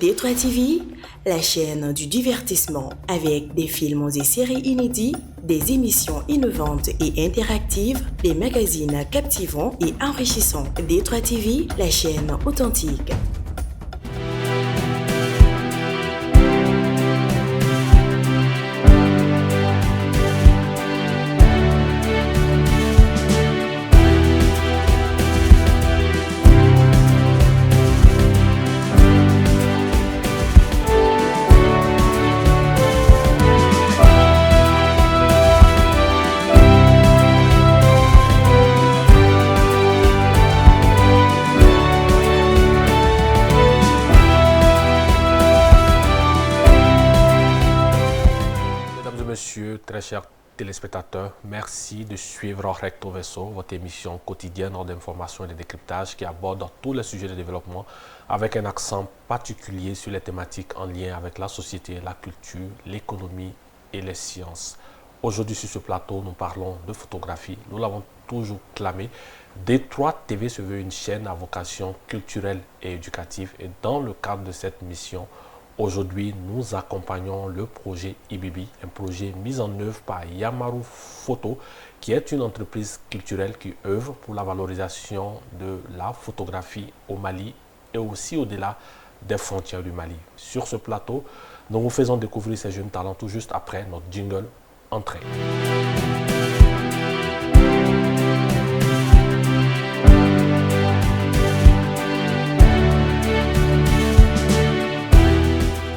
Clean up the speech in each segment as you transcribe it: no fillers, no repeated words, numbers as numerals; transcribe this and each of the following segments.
D3 TV, la chaîne du divertissement avec des films et séries inédits, des émissions innovantes et interactives, des magazines captivants et enrichissants. D3 TV, la chaîne authentique. Messieurs, très chers téléspectateurs, merci de suivre Recto Verso, votre émission quotidienne d'information et de décryptage qui aborde tous les sujets de développement avec un accent particulier sur les thématiques en lien avec la société, la culture, l'économie et les sciences. Aujourd'hui sur ce plateau, nous parlons de photographie. Nous l'avons toujours clamé. D3 TV se veut une chaîne à vocation culturelle et éducative et dans le cadre de cette mission, aujourd'hui, nous accompagnons le projet Ibibi, un projet mis en œuvre par Yamaru Photo, qui est une entreprise culturelle qui œuvre pour la valorisation de la photographie au Mali et aussi au-delà des frontières du Mali. Sur ce plateau, nous vous faisons découvrir ces jeunes talents tout juste après notre jingle Entrée.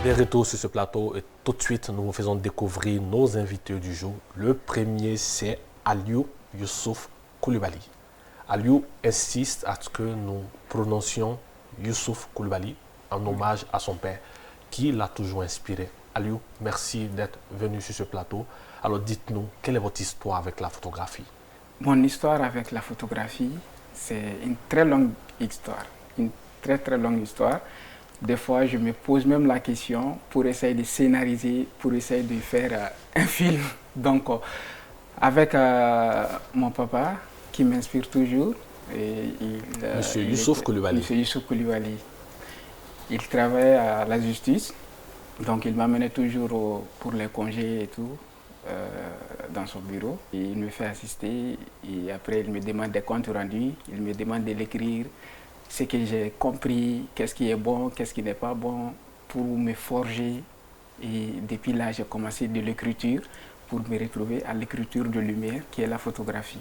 Des retours sur ce plateau et tout de suite nous vous faisons découvrir nos invités du jour. Le premier c'est Aliou Youssouf Koulibaly. Aliou insiste à ce que nous prononcions Youssouf Koulibaly en hommage à son père qui l'a toujours inspiré. Aliou, merci d'être venu sur ce plateau. Alors dites-nous, quelle est votre histoire avec la photographie? Mon histoire avec la photographie, c'est une très longue histoire, une très longue histoire. Des fois, je me pose même la question pour essayer de scénariser, pour essayer de faire un film. Donc, avec mon papa, qui m'inspire toujours. Monsieur Youssouf Koulibaly. Monsieur Youssouf Koulibaly. Il travaille à la justice, donc il m'amenait toujours pour les congés et tout, dans son bureau. Et il me fait assister et après, il me demande des comptes rendus, il me demande de l'écrire. Ce que j'ai compris, qu'est-ce qui est bon, qu'est-ce qui n'est pas bon, pour me forger. Et depuis là, j'ai commencé de l'écriture pour me retrouver à l'écriture de lumière, qui est la photographie.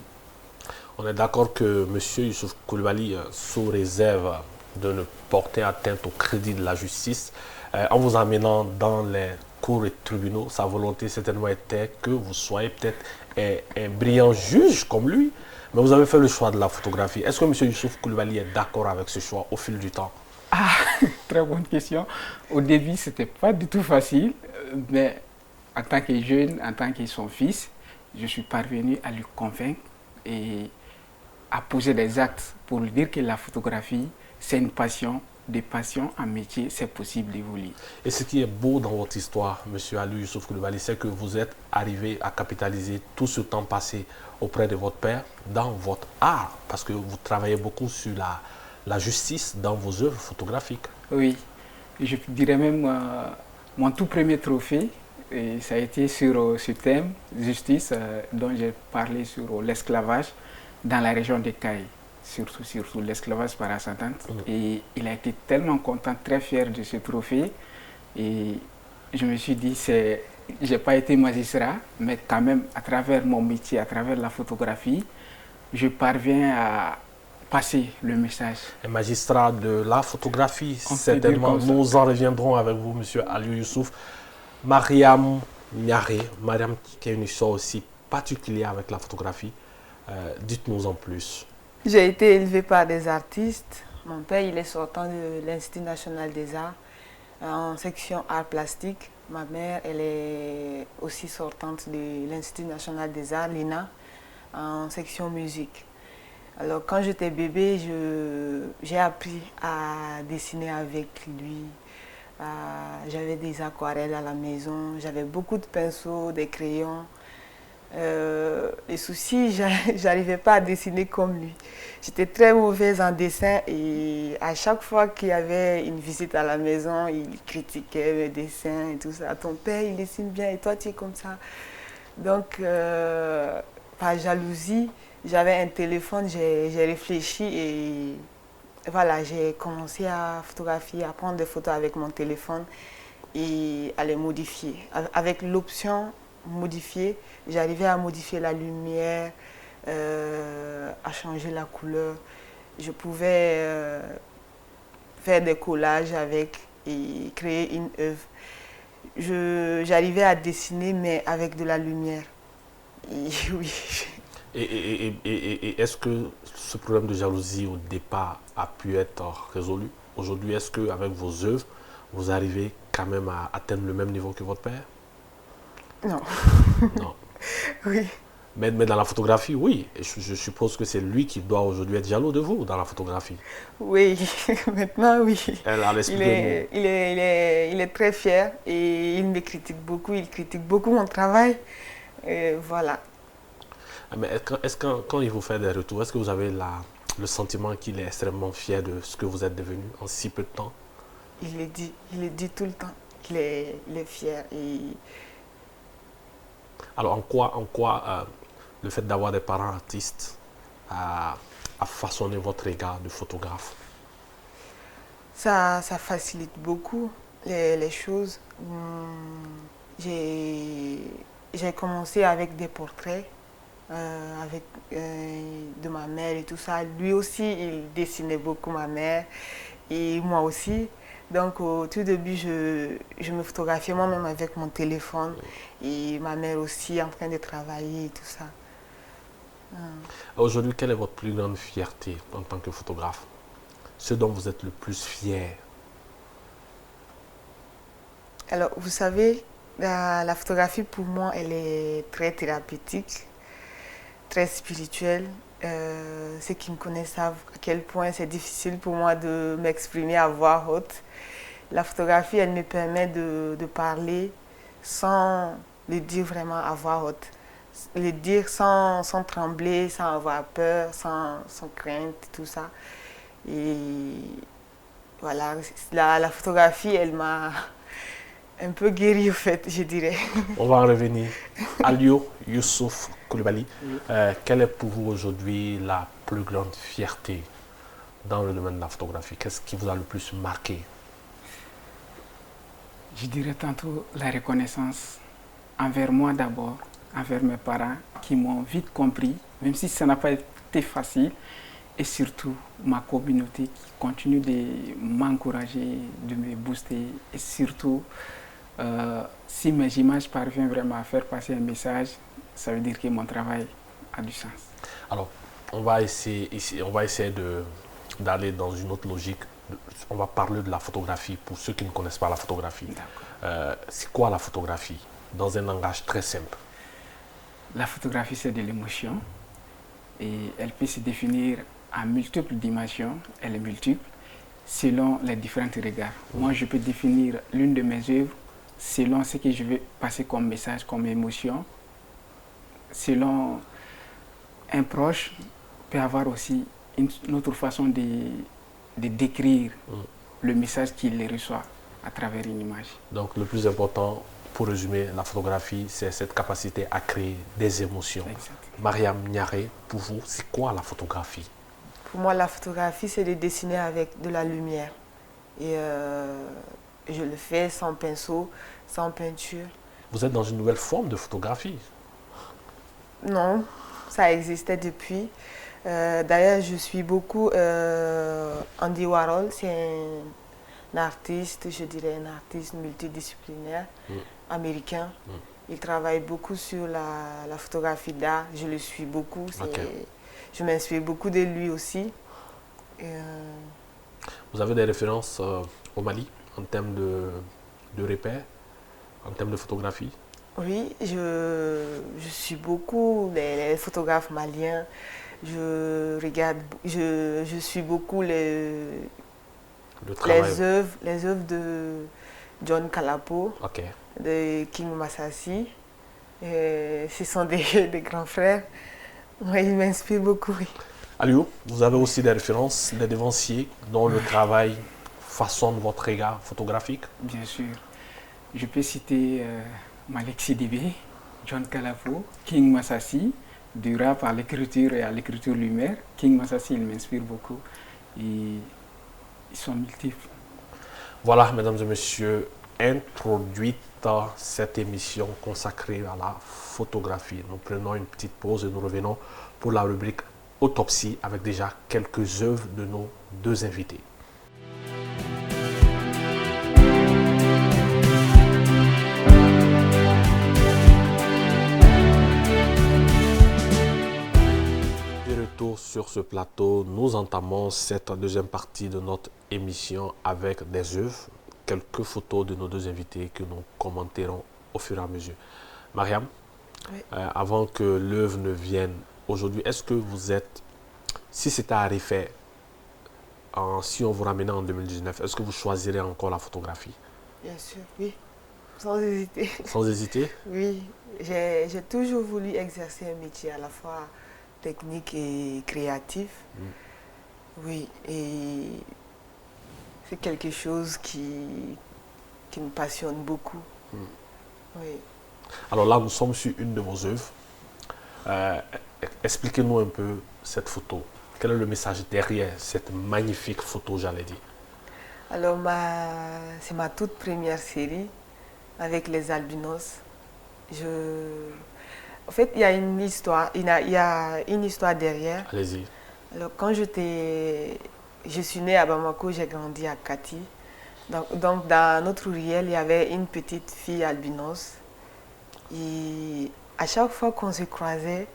On est d'accord que M. Youssouf Koulibaly, sous réserve de ne porter atteinte au crédit de la justice, en vous amenant dans les cours et tribunaux, sa volonté certainement était que vous soyez peut-être un brillant juge comme lui. Mais vous avez fait le choix de la photographie. Est-ce que M. Youssouf Koulibaly est d'accord avec ce choix au fil du temps? Ah, très bonne question. Au début, ce n'était pas du tout facile, mais en tant que jeune, en tant que son fils, je suis parvenu à lui convaincre et à poser des actes pour lui dire que la photographie, c'est une passion. Des passions en métier, c'est possible d'évoluer. Et ce qui est beau dans votre histoire, M. Aliou Youssouf Koulibaly, c'est que vous êtes arrivé à capitaliser tout ce temps passé auprès de votre père dans votre art, parce que vous travaillez beaucoup sur la justice dans vos œuvres photographiques. Oui, je dirais même mon tout premier trophée, et ça a été sur ce thème, justice, dont j'ai parlé sur l'esclavage dans la région des Cailles. Surtout l'esclavage par ascendance. Et il a été tellement content, très fier de ce trophée. Et je me suis dit, je n'ai pas été magistrat, mais quand même, à travers mon métier, à travers la photographie, je parviens à passer le message. Un magistrat de la photographie, certainement. Nous en reviendrons avec vous, M. Aliou Youssouf. Mariam Niaré, Mariam qui a une histoire aussi particulière avec la photographie. Dites-nous en plus. J'ai été élevée par des artistes. Mon père, il est sortant de l'Institut national des arts en section arts plastiques. Ma mère, elle est aussi sortante de l'Institut national des arts, l'INA, en section musique. Alors, quand j'étais bébé, j'ai appris à dessiner avec lui. J'avais des aquarelles à la maison, j'avais beaucoup de pinceaux, des crayons. Les soucis, j'arrivais pas à dessiner comme lui. J'étais très mauvaise en dessin et à chaque fois qu'il y avait une visite à la maison, il critiquait mes dessins et tout ça. Ton père, il dessine bien et toi, tu es comme ça. Donc, par jalousie, j'avais un téléphone, j'ai réfléchi et voilà, j'ai commencé à photographier, à prendre des photos avec mon téléphone et à les modifier. Avec l'option modifier, j'arrivais à modifier la lumière, à changer la couleur. Je pouvais faire des collages avec et créer une œuvre. J'arrivais à dessiner, mais avec de la lumière. Et oui. Et est-ce que ce problème de jalousie au départ a pu être résolu? Aujourd'hui, est-ce qu'avec vos œuvres, vous arrivez quand même à atteindre le même niveau que votre père? Non. Non. Oui. Mais dans la photographie, oui. Et je suppose que c'est lui qui doit aujourd'hui être jaloux de vous dans la photographie. Oui, maintenant oui. Elle a l'esprit de Il est très fier et il me critique beaucoup. Il critique beaucoup mon travail. Et voilà. Mais est-ce que quand il vous fait des retours, est-ce que vous avez le sentiment qu'il est extrêmement fier de ce que vous êtes devenu en si peu de temps? Il le dit tout le temps qu'il est, il est fier. Et alors en quoi le fait d'avoir des parents artistes a façonné votre regard de photographe? ça facilite beaucoup les choses. J'ai commencé avec des portraits de ma mère et tout ça. Lui aussi, il dessinait beaucoup ma mère et moi aussi. Donc au tout début, je me photographiais moi-même avec mon téléphone et ma mère aussi en train de travailler et tout ça. Aujourd'hui, quelle est votre plus grande fierté en tant que photographe? Ce dont vous êtes le plus fier? Alors, vous savez, la photographie pour moi, elle est très thérapeutique, très spirituelle. Ceux qui me connaissent savent à quel point c'est difficile pour moi de m'exprimer à voix haute. La photographie, elle me permet de parler sans le dire vraiment à voix haute. Le dire sans trembler, sans avoir peur, sans crainte, tout ça. Et voilà, la photographie, elle m'a un peu guéri, au fait, je dirais. On va en revenir. Alio Youssouf Koulibaly, quelle est pour vous aujourd'hui la plus grande fierté dans le domaine de la photographie? Qu'est-ce qui vous a le plus marqué? Je dirais tantôt la reconnaissance envers moi d'abord, envers mes parents qui m'ont vite compris, même si ça n'a pas été facile, et surtout ma communauté qui continue de m'encourager, de me booster, et surtout si mes images parviennent vraiment à faire passer un message, ça veut dire que mon travail a du sens. Alors, on va essayer d'aller dans une autre logique. On va parler de la photographie pour ceux qui ne connaissent pas la photographie. C'est quoi la photographie dans un langage très simple? La photographie, c'est de l'émotion et elle peut se définir en multiples dimensions. Elle est multiple selon les différents regards. Moi, je peux définir l'une de mes œuvres selon ce que je veux passer comme message, comme émotion. Selon un proche peut avoir aussi une autre façon de décrire le message qu'il reçoit à travers une image. Donc le plus important, pour résumer, la photographie, c'est cette capacité à créer des émotions. Exactement. Mariam Niaré, pour vous, c'est quoi la photographie? Pour moi, la photographie, c'est de dessiner avec de la lumière. Et je le fais sans pinceau, sans peinture. Vous êtes dans une nouvelle forme de photographie? Non, ça existait depuis. D'ailleurs, je suis beaucoup Andy Warhol, c'est un artiste, je dirais un artiste multidisciplinaire américain. Il travaille beaucoup sur la photographie d'art, je le suis beaucoup. Okay. Je m'inspire beaucoup de lui aussi. Vous avez des références au Mali en termes de repères, en termes de photographie? Oui, je suis beaucoup les photographes maliens. Je regarde, je suis beaucoup les œuvres de John Kalapo, de King Massassi. Ce sont des grands frères. Ouais, ils m'inspirent beaucoup. Oui. Aliou, vous avez aussi des références, des devanciers dont le travail façonne votre regard photographique? Bien sûr. Je peux citer Malik Sidibé, John Kalafo, King Masasi, du rap à l'écriture et à l'écriture lumière. King Masasi, il m'inspire beaucoup. Et ils sont multiples. Voilà, mesdames et messieurs, introduite cette émission consacrée à la photographie. Nous prenons une petite pause et nous revenons pour la rubrique Autopsie avec déjà quelques œuvres de nos deux invités. De retour sur ce plateau, nous entamons cette deuxième partie de notre émission avec des œuvres, quelques photos de nos deux invités que nous commenterons au fur et à mesure. Mariam, Oui. Avant que l'œuvre ne vienne aujourd'hui, est-ce que vous êtes, si c'était à refaire, si on vous ramenait en 2019, est-ce que vous choisirez encore la photographie? Bien sûr, oui. Sans hésiter. Sans hésiter? Oui, j'ai toujours voulu exercer un métier à la fois technique et créatif. Oui, et c'est quelque chose qui me passionne beaucoup. Oui. Alors là, nous sommes sur une de vos œuvres. Expliquez-nous un peu cette photo. Quel est le message derrière cette magnifique photo, j'allais dire? Alors, c'est ma toute première série avec les albinos. En fait, il y a une histoire, il y a une histoire derrière. Allez-y. Alors, quand je suis née à Bamako, j'ai grandi à Kati. Donc, dans notre ruelle, il y avait une petite fille albinos. Et à chaque fois qu'on se croisait,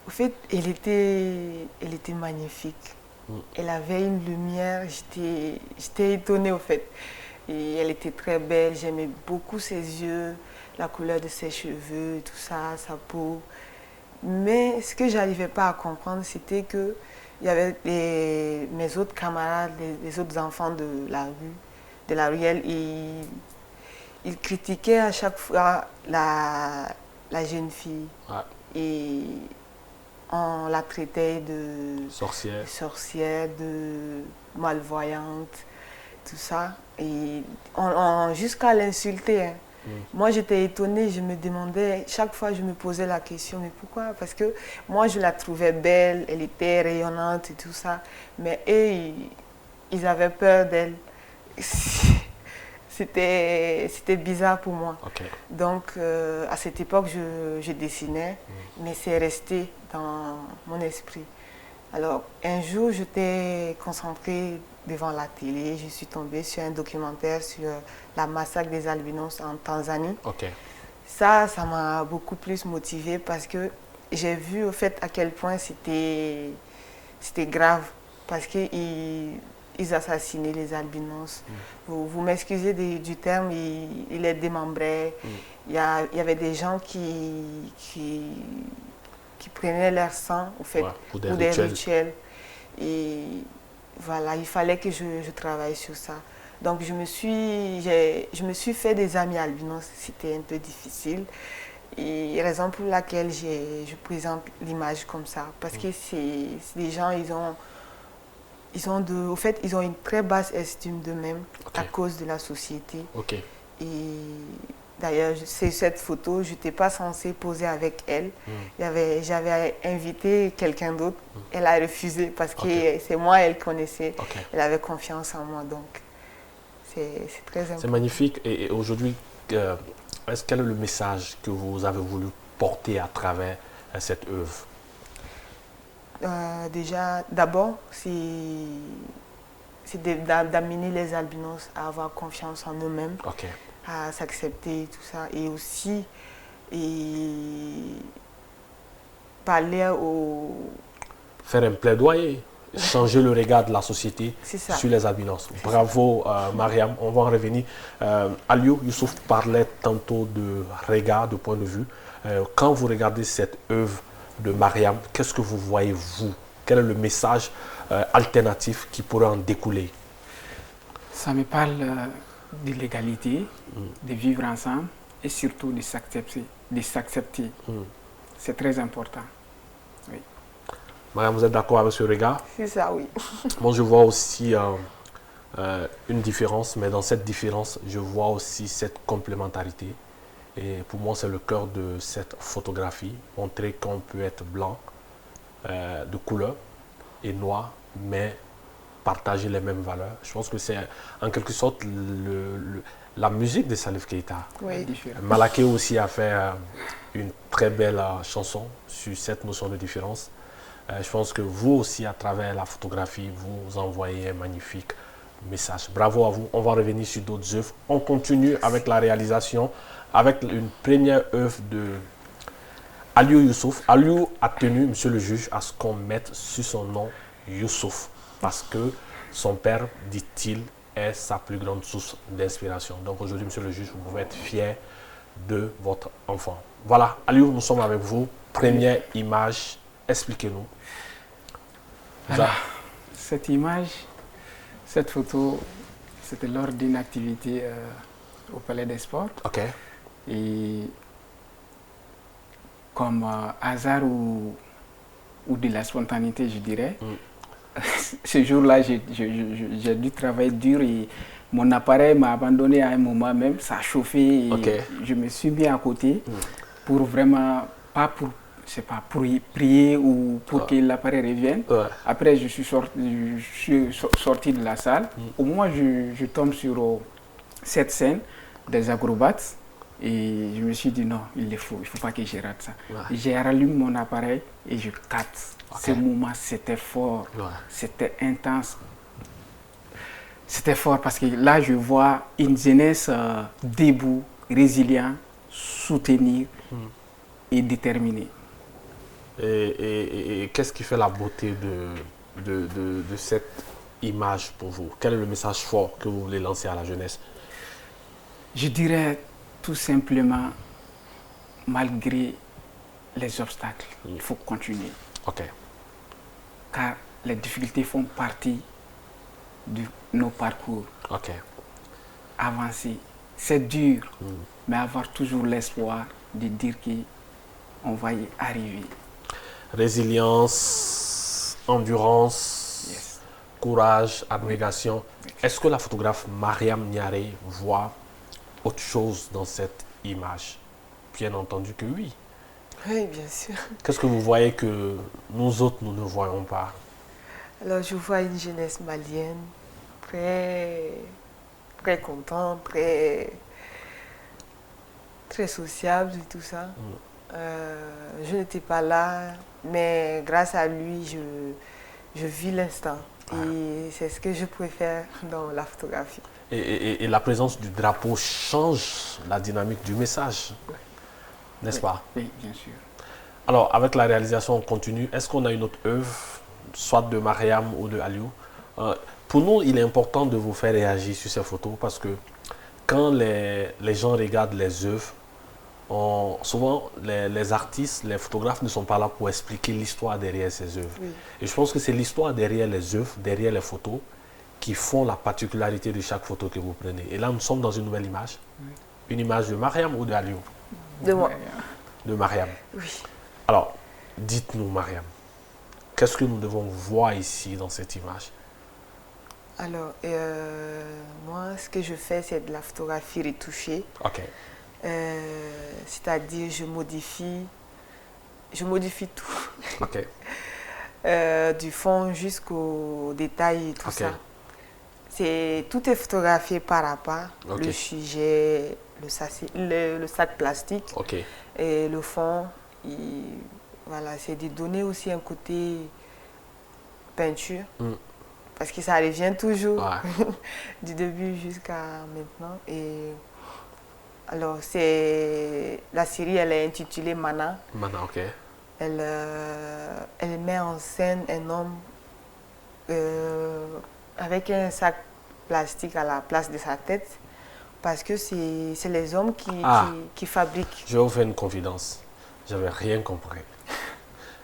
en fait, elle était magnifique. Elle avait une lumière, j'étais étonnée en fait. Et elle était très belle, j'aimais beaucoup ses yeux, la couleur de ses cheveux, tout ça, sa peau. Mais ce que je n'arrivais pas à comprendre, c'était que il y avait mes autres camarades, les autres enfants de la ruelle, ils critiquaient à chaque fois la jeune fille. Ouais. Et on la traitait de sorcière, de malvoyante, tout ça. Et jusqu'à l'insulter. Hein. Moi, j'étais étonnée, je me demandais, chaque fois je me posais la question, mais pourquoi? Parce que moi, je la trouvais belle, elle était rayonnante et tout ça. Mais eux, ils avaient peur d'elle. C'était bizarre pour moi. Okay. Donc, à cette époque, je dessinais, mais c'est resté dans mon esprit. Alors, un jour, j'étais concentrée devant la télé. Je suis tombée sur un documentaire sur la massacre des albinos en Tanzanie. Okay. Ça m'a beaucoup plus motivée parce que j'ai vu au fait à quel point c'était grave. Parce qu'ils assassinaient les albinos. Vous m'excusez du terme, ils les démembraient. Il y avait des gens qui prenaient leur sang au fait, pour des rituels. Et voilà, il fallait que je travaille sur ça. Donc je me suis fait des amis albinos, c'était un peu difficile. Et raison pour laquelle je présente l'image comme ça. Parce que c'est des gens, ils ont une très basse estime d'eux-mêmes à cause de la société. Okay. Et d'ailleurs, c'est cette photo, je n'étais pas censée poser avec elle. J'avais invité quelqu'un d'autre. Elle a refusé parce que c'est moi, elle connaissait. Elle avait confiance en moi. Donc, c'est très important. C'est magnifique. Et aujourd'hui, quel est le message que vous avez voulu porter à travers cette œuvre? Déjà, d'abord, c'est d'amener les albinos à avoir confiance en eux-mêmes, à s'accepter, tout ça. Et aussi, parler faire un plaidoyer, changer le regard de la société sur les albinos. Bravo, Mariam. On va en revenir. Aliou, Youssouf parlait tantôt de regard, de point de vue. Quand vous regardez cette œuvre de Mariam, qu'est-ce que vous voyez, vous? Quel est le message alternatif qui pourrait en découler? Ça me parle de l'égalité, de vivre ensemble et surtout de s'accepter. de s'accepter. C'est très important. Oui. Mariam, vous êtes d'accord avec ce regard? C'est ça, oui. Moi, je vois aussi une différence, mais dans cette différence, je vois aussi cette complémentarité. Et pour moi, c'est le cœur de cette photographie, montrer qu'on peut être blanc, de couleur, et noir, mais partager les mêmes valeurs. Je pense que c'est en quelque sorte la musique de Salif Keita. Oui. Malaké aussi a fait une très belle chanson sur cette notion de différence. Je pense que vous aussi, à travers la photographie, vous envoyez un magnifique message. Bravo à vous. On va revenir sur d'autres œuvres. On continue avec la réalisation, avec une première œuvre de Aliou Youssouf. Aliou a tenu, monsieur le juge, à ce qu'on mette sur son nom Youssouf, parce que son père, dit-il, est sa plus grande source d'inspiration. Donc aujourd'hui, monsieur le juge, vous pouvez être fier de votre enfant. Voilà, Aliou, nous sommes avec vous. Première image, expliquez-nous. Alors, cette image, cette photo, c'était lors d'une activité au Palais des Sports. Ok. Et comme hasard ou de la spontanéité, je dirais, ce jour-là, j'ai dû travailler dur et mon appareil m'a abandonné à un moment même, ça a chauffé et je me suis mis à côté pour vraiment, pas pour prier ou pour que l'appareil revienne. Après, je suis sorti de la salle. Au moment où je tombe sur cette scène des acrobates, et je me suis dit non, il ne faut pas que je rate ça. J'ai rallumé mon appareil et je capte. Ce moment, c'était fort, c'était intense. C'était fort parce que là, je vois une jeunesse debout, résilient, soutenue et déterminée. Et qu'est-ce qui fait la beauté de cette image pour vous? Quel est le message fort que vous voulez lancer à la jeunesse? Je dirais tout simplement, malgré les obstacles, il faut continuer. Car les difficultés font partie de nos parcours. Avancer, c'est dur, mais avoir toujours l'espoir de dire qu'on va y arriver. Résilience, endurance, courage, abnégation. Est-ce que la photographe Mariam Niaré voit autre chose dans cette image? Bien entendu que oui. Oui, bien sûr. Qu'est-ce que vous voyez que nous autres, nous ne voyons pas? Alors, je vois une jeunesse malienne très contente, très sociable et tout ça. Je n'étais pas là, mais grâce à lui, je vis l'instant. Et c'est ce que je préfère dans la photographie. Et la présence du drapeau change la dynamique du message, n'est-ce pas? Oui, bien sûr. Alors, avec la réalisation continue, est-ce qu'on a une autre œuvre, soit de Mariam ou de Aliou? Pour nous, il est important de vous faire réagir sur ces photos parce que quand les gens regardent les œuvres, souvent les artistes, les photographes ne sont pas là pour expliquer l'histoire derrière ces œuvres. Et je pense que c'est l'histoire derrière les œuvres, derrière les photos, qui font la particularité de chaque photo que vous prenez. Et là, nous sommes dans une nouvelle image. Une image de Mariam ou de Aliou? De moi. De Mariam. Oui. Alors, dites-nous, Mariam, qu'est-ce que nous devons voir ici dans cette image? Alors, moi, ce que je fais, c'est de la photographie retouchée. C'est-à-dire, je modifie tout. Du fond jusqu'au détail et tout ça. Tout est photographié par à part. Le sujet, le sac plastique et le fond. Voilà, c'est de donner aussi un côté peinture. Parce que ça revient toujours du début jusqu'à maintenant. Et alors, la série, elle est intitulée Mana. Mana, elle met en scène un homme avec un sac plastique à la place de sa tête. Parce que c'est les hommes qui fabriquent. Je vais vous faire une confidence. Je n'avais rien compris.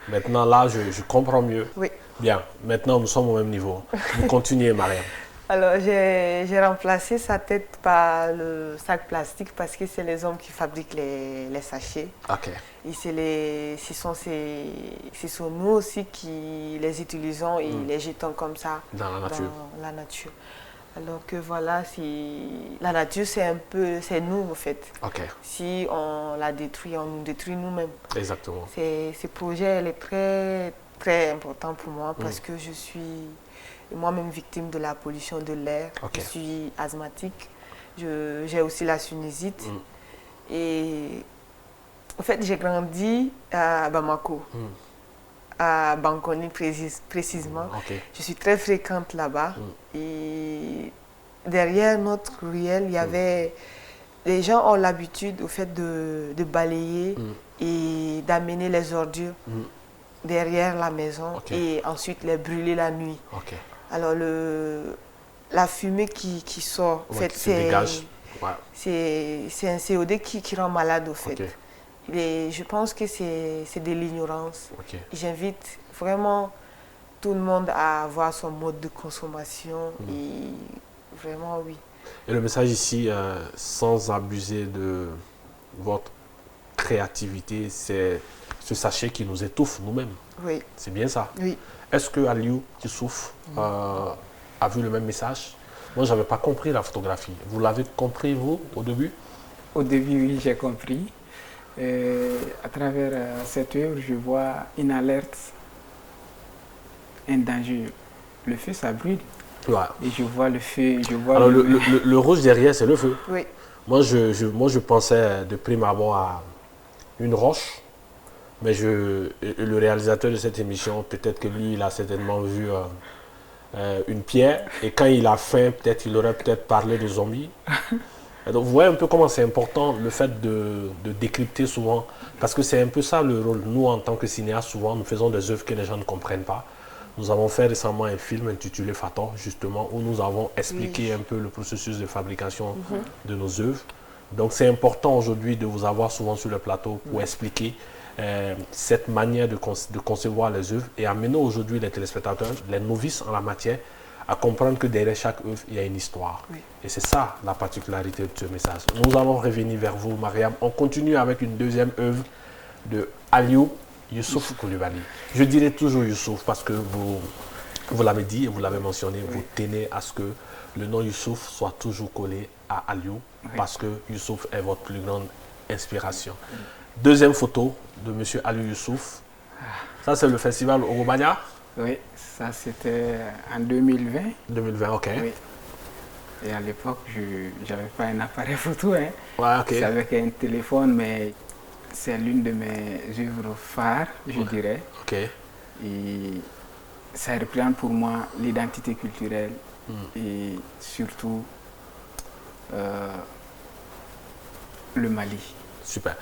Maintenant, là, je comprends mieux. Oui. Bien. Maintenant, nous sommes au même niveau. Vous continuez, Mariam. Alors, j'ai remplacé sa tête par le sac plastique parce que c'est les hommes qui fabriquent les sachets. Ok. Et ce sont nous aussi qui les utilisons et les jetons comme ça Dans la nature. dans la nature. Alors que voilà, la nature, c'est nous en fait. Ok. Si on la détruit, on nous détruit nous-mêmes. Exactement. Ce projet, elle est très, très important pour moi parce que je suis moi-même victime de la pollution de l'air. Ok. Je suis asthmatique. J'ai aussi la sinusite. Et en fait, j'ai grandi à Bamako, à Bankoni précisément. Ok. Je suis très fréquente là-bas. Et derrière notre ruelle, il y avait... Les gens ont l'habitude au fait de balayer et d'amener les ordures derrière la maison et ensuite les brûler la nuit. Ok. Alors la fumée qui sort, en fait, c'est un CO2 qui rend malade au fait. Ok. Et je pense que c'est de l'ignorance. Ok. J'invite vraiment tout le monde à avoir son mode de consommation et vraiment oui. Et le message ici, sans abuser de votre créativité, c'est ce sachet qui nous étouffe nous-mêmes. Oui. C'est bien ça. Oui. Est-ce que Aliou Youssouf a vu le même message? Moi, je n'avais pas compris la photographie. Vous l'avez compris, vous, au début? Au début, oui, j'ai compris. À travers cette œuvre, je vois une alerte, un danger. Le feu, ça brûle. Ouais. Et je vois le feu, je vois... Alors, le rouge derrière, c'est le feu. Oui. Moi, je pensais de prime abord à une roche. Mais le réalisateur de cette émission, peut-être que lui, il a certainement vu une pierre. Et quand il a faim, peut-être il aurait parlé de zombies. Et donc, vous voyez un peu comment c'est important le fait de décrypter souvent. Parce que c'est un peu ça le rôle. Nous, en tant que cinéastes, souvent, nous faisons des œuvres que les gens ne comprennent pas. Nous avons fait récemment un film intitulé Fator, justement, où nous avons expliqué un peu le processus de fabrication de nos œuvres. Donc, c'est important aujourd'hui de vous avoir souvent sur le plateau pour expliquer cette manière de concevoir les œuvres et amener aujourd'hui les téléspectateurs, les novices en la matière, à comprendre que derrière chaque œuvre, il y a une histoire. Oui. Et c'est ça la particularité de ce message. Nous allons revenir vers vous, Mariam. On continue avec une deuxième œuvre de Aliou Youssouf Coulibaly. Je dirais toujours Youssouf parce que vous l'avez dit et vous l'avez mentionné, vous tenez à ce que le nom Youssouf soit toujours collé à Aliou parce que Youssouf est votre plus grande inspiration. Deuxième photo de M. Aliou Youssouf. Ça, c'est le festival Orobanya. Oui, ça c'était en 2020. 2020, ok. Oui. Et à l'époque, je n'avais pas un appareil photo. Hein. Ouais, ok. C'est avec un téléphone, mais c'est l'une de mes œuvres phares, je dirais. Ok. Et ça représente pour moi l'identité culturelle et surtout le Mali. Super.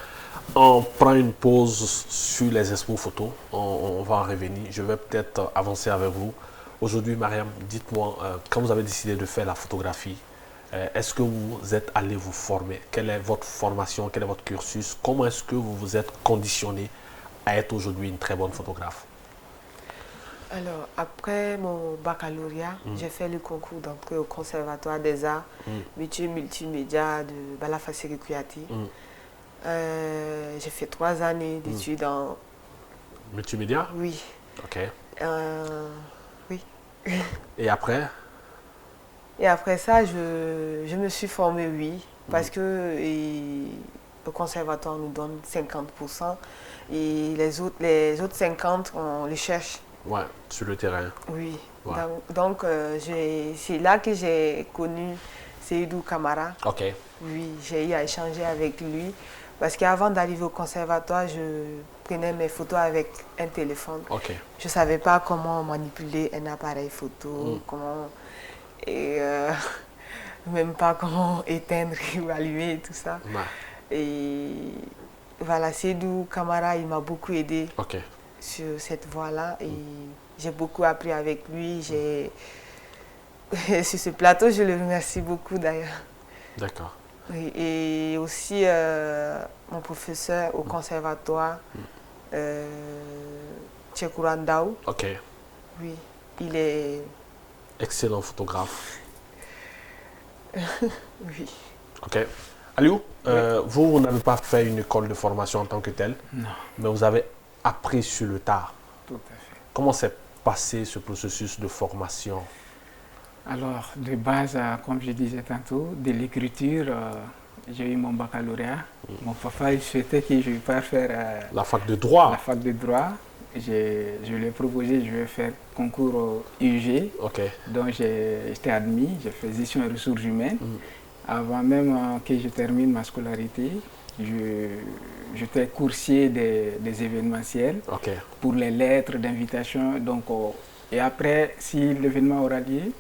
On prend une pause sur les expos photos. On va en revenir. Je vais peut-être avancer avec vous. Aujourd'hui, Mariam, dites-moi, quand vous avez décidé de faire la photographie, est-ce que vous êtes allé vous former? Quelle est votre formation? Quel est votre cursus? Comment est-ce que vous vous êtes conditionné à être aujourd'hui une très bonne photographe? Alors, après mon baccalauréat, j'ai fait le concours d'entrée au Conservatoire des Arts, métier multimédia de Balafasséry Kouyaté. J'ai fait 3 années d'études en... Multimédia? Oui. Ok. Oui. Et après? Et après ça, je me suis formée, oui, parce que le conservatoire nous donne 50% et les autres 50%, on les cherche. Ouais, sur le terrain. Oui. Ouais. Donc c'est là que j'ai connu Seydou Camara. Ok. Oui, j'ai eu à échanger avec lui. Parce qu'avant d'arriver au conservatoire, je prenais mes photos avec un téléphone. Ok. Je ne savais pas comment manipuler un appareil photo, même pas comment éteindre ou allumer et tout ça. Ouais. Et voilà, Seydou Camara, il m'a beaucoup aidé sur cette voie-là. Et j'ai beaucoup appris avec lui. Sur ce plateau, je le remercie beaucoup d'ailleurs. D'accord. Oui, et aussi mon professeur au conservatoire, Tchekourandaou. Ok. Oui, il est... Excellent photographe. Oui. Ok. Aliou, vous n'avez pas fait une école de formation en tant que telle, Non, mais vous avez appris sur le tard. tout à fait. Comment s'est passé ce processus de formation? Alors, de base, comme je disais tantôt, de l'écriture, j'ai eu mon baccalauréat. Mon papa il souhaitait que je parte faire La fac de droit. la fac de droit. Je lui ai proposé, je vais faire concours au UG, Ok. donc j'étais admis, j'ai fait gestion et ressources humaines. Avant même que je termine ma scolarité, j'étais coursier des événementiels Ok. pour les lettres d'invitation. Donc, et après, si l'événement aura lieu,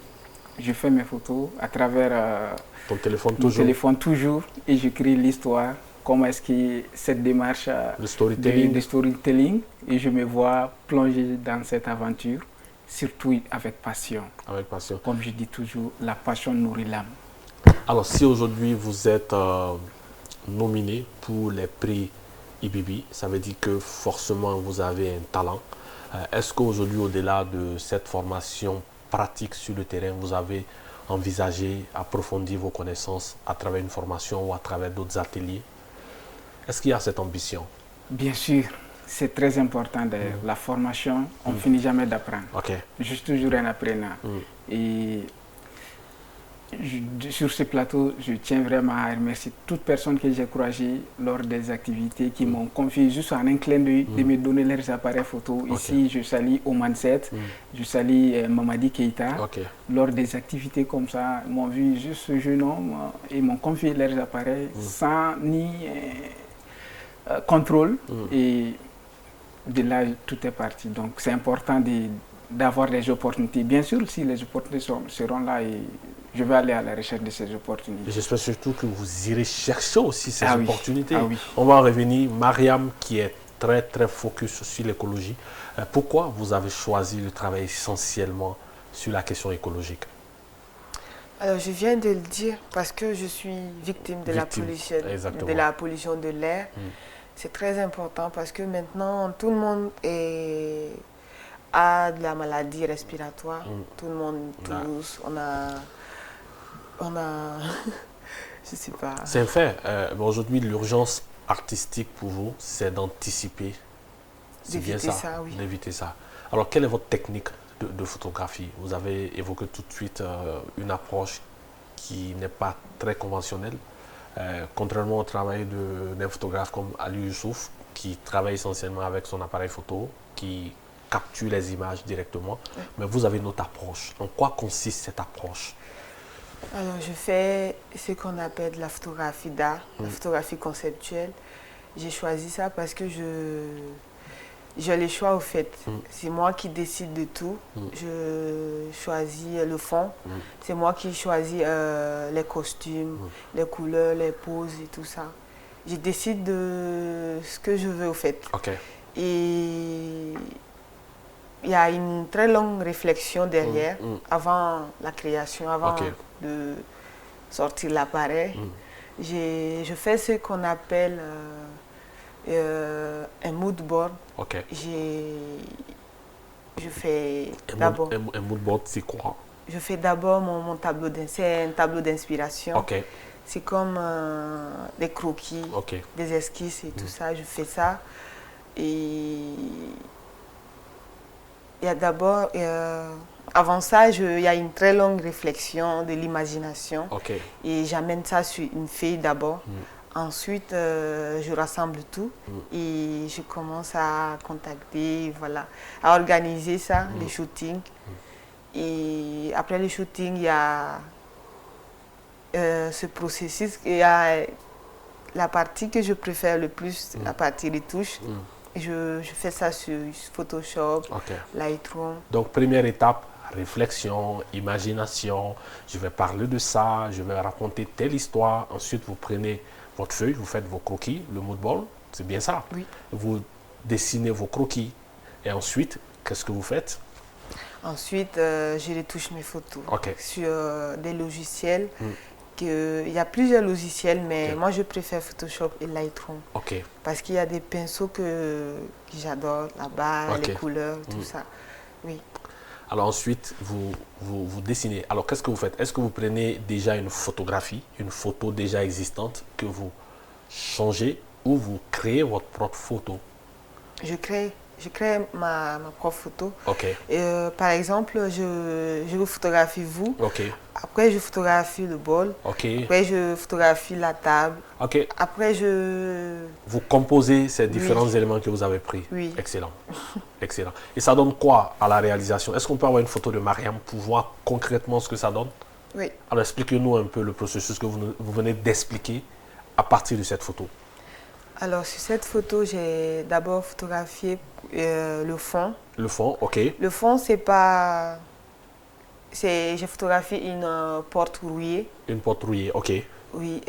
je fais mes photos à travers Ton téléphone mon toujours. téléphone toujours et j'écris l'histoire. Comment est-ce que cette démarche Le storytelling. de storytelling, et je me vois plonger dans cette aventure, surtout avec passion. Avec passion. Comme je dis toujours, la passion nourrit l'âme. Alors, si aujourd'hui vous êtes nominé pour les prix IBB, ça veut dire que forcément vous avez un talent. Est-ce qu'aujourd'hui, au-delà de cette formation pratique sur le terrain, vous avez envisagé approfondir vos connaissances à travers une formation ou à travers d'autres ateliers? Est-ce qu'il y a cette ambition? Bien sûr, c'est très important d'ailleurs. La formation, on ne finit jamais d'apprendre. Ok. Je suis toujours un apprenant. Et sur ce plateau, je tiens vraiment à remercier toute personne que j'ai croisée lors des activités qui m'ont confié juste en un clin d'œil de me donner leurs appareils photo. Ici, je salue Oman 7, je salue Mamadi Keita. Ok. Lors des activités comme ça, ils m'ont vu juste ce jeune homme et m'ont confié leurs appareils sans ni contrôle. Et de là, tout est parti. Donc, c'est important d'avoir des opportunités. Bien sûr, si les opportunités seront là, et je vais aller à la recherche de ces opportunités. Et j'espère surtout que vous irez chercher aussi ces Ah oui. opportunités. Ah oui. On va en revenir. Mariam, qui est très très focus sur l'écologie. Pourquoi vous avez choisi de travailler essentiellement sur la question écologique? Alors, je viens de le dire parce que je suis victime de Exactement. la pollution de l'air. C'est très important parce que maintenant, tout le monde a de la maladie respiratoire. Tout le monde tousse. On a je sais pas. C'est un fait. Aujourd'hui, l'urgence artistique pour vous, c'est d'anticiper. C'est bien D'éviter ça, ça, oui. d'éviter ça. Alors, quelle est votre technique de photographie? Vous avez évoqué tout de suite une approche qui n'est pas très conventionnelle. Contrairement au travail d'un photographe comme Ali Youssouf, qui travaille essentiellement avec son appareil photo, qui capture les images directement. Oui. Mais vous avez une autre approche. En quoi consiste cette approche? Alors, je fais ce qu'on appelle de la photographie d'art, la photographie conceptuelle. J'ai choisi ça parce que j'ai le choix au fait. C'est moi qui décide de tout. Je choisis le fond. C'est moi qui choisis les costumes, les couleurs, les poses et tout ça. Je décide de ce que je veux au fait. Ok. Et il y a une très longue réflexion derrière, avant la création, avant de sortir l'appareil. Je fais ce qu'on appelle un mood board. Ok. Je fais d'abord. Un mood board, c'est quoi? Je fais d'abord mon tableau c'est un tableau d'inspiration. Ok. C'est comme des croquis, des esquisses et tout ça. Je fais ça. Et il y a d'abord, avant ça, il y a une très longue réflexion de l'imagination. Ok. Et j'amène ça sur une feuille d'abord. Ensuite, je rassemble tout et je commence à contacter, voilà, à organiser ça, les shootings. Et après le shooting, il y a ce processus. Il y a la partie que je préfère le plus, la partie des touches. Je fais ça sur Photoshop, Lightroom. Donc, première étape, réflexion, imagination. Je vais parler de ça, je vais raconter telle histoire. Ensuite, vous prenez votre feuille, vous faites vos croquis, le mood board, c'est bien ça. Oui. Vous dessinez vos croquis. Et ensuite, qu'est-ce que vous faites? Ensuite, je retouche mes photos sur des logiciels. Il y a plusieurs logiciels, mais moi je préfère Photoshop et Lightroom. Parce qu'il y a des pinceaux que j'adore, la barre, les couleurs, tout ça. Oui. Alors ensuite, vous dessinez. Alors qu'est-ce que vous faites? Est-ce que vous prenez déjà une photographie, une photo déjà existante que vous changez ou vous créez votre propre photo? Je crée ma propre photo. Ok, Par exemple, je vous photographie vous. ok, Après, je photographie le bol. ok, Après, je photographie la table. ok. Après, je... Vous composez ces différents éléments que vous avez pris. Oui. Excellent. Excellent. Et ça donne quoi à la réalisation? Est-ce qu'on peut avoir une photo de Mariam pour voir concrètement ce que ça donne? Oui. Alors expliquez-nous un peu le processus que vous venez d'expliquer à partir de cette photo. Alors, sur cette photo, j'ai d'abord photographié le fond. Le fond, ok. Le fond, c'est pas... J'ai photographié une porte rouillée. Une porte rouillée, ok. Oui.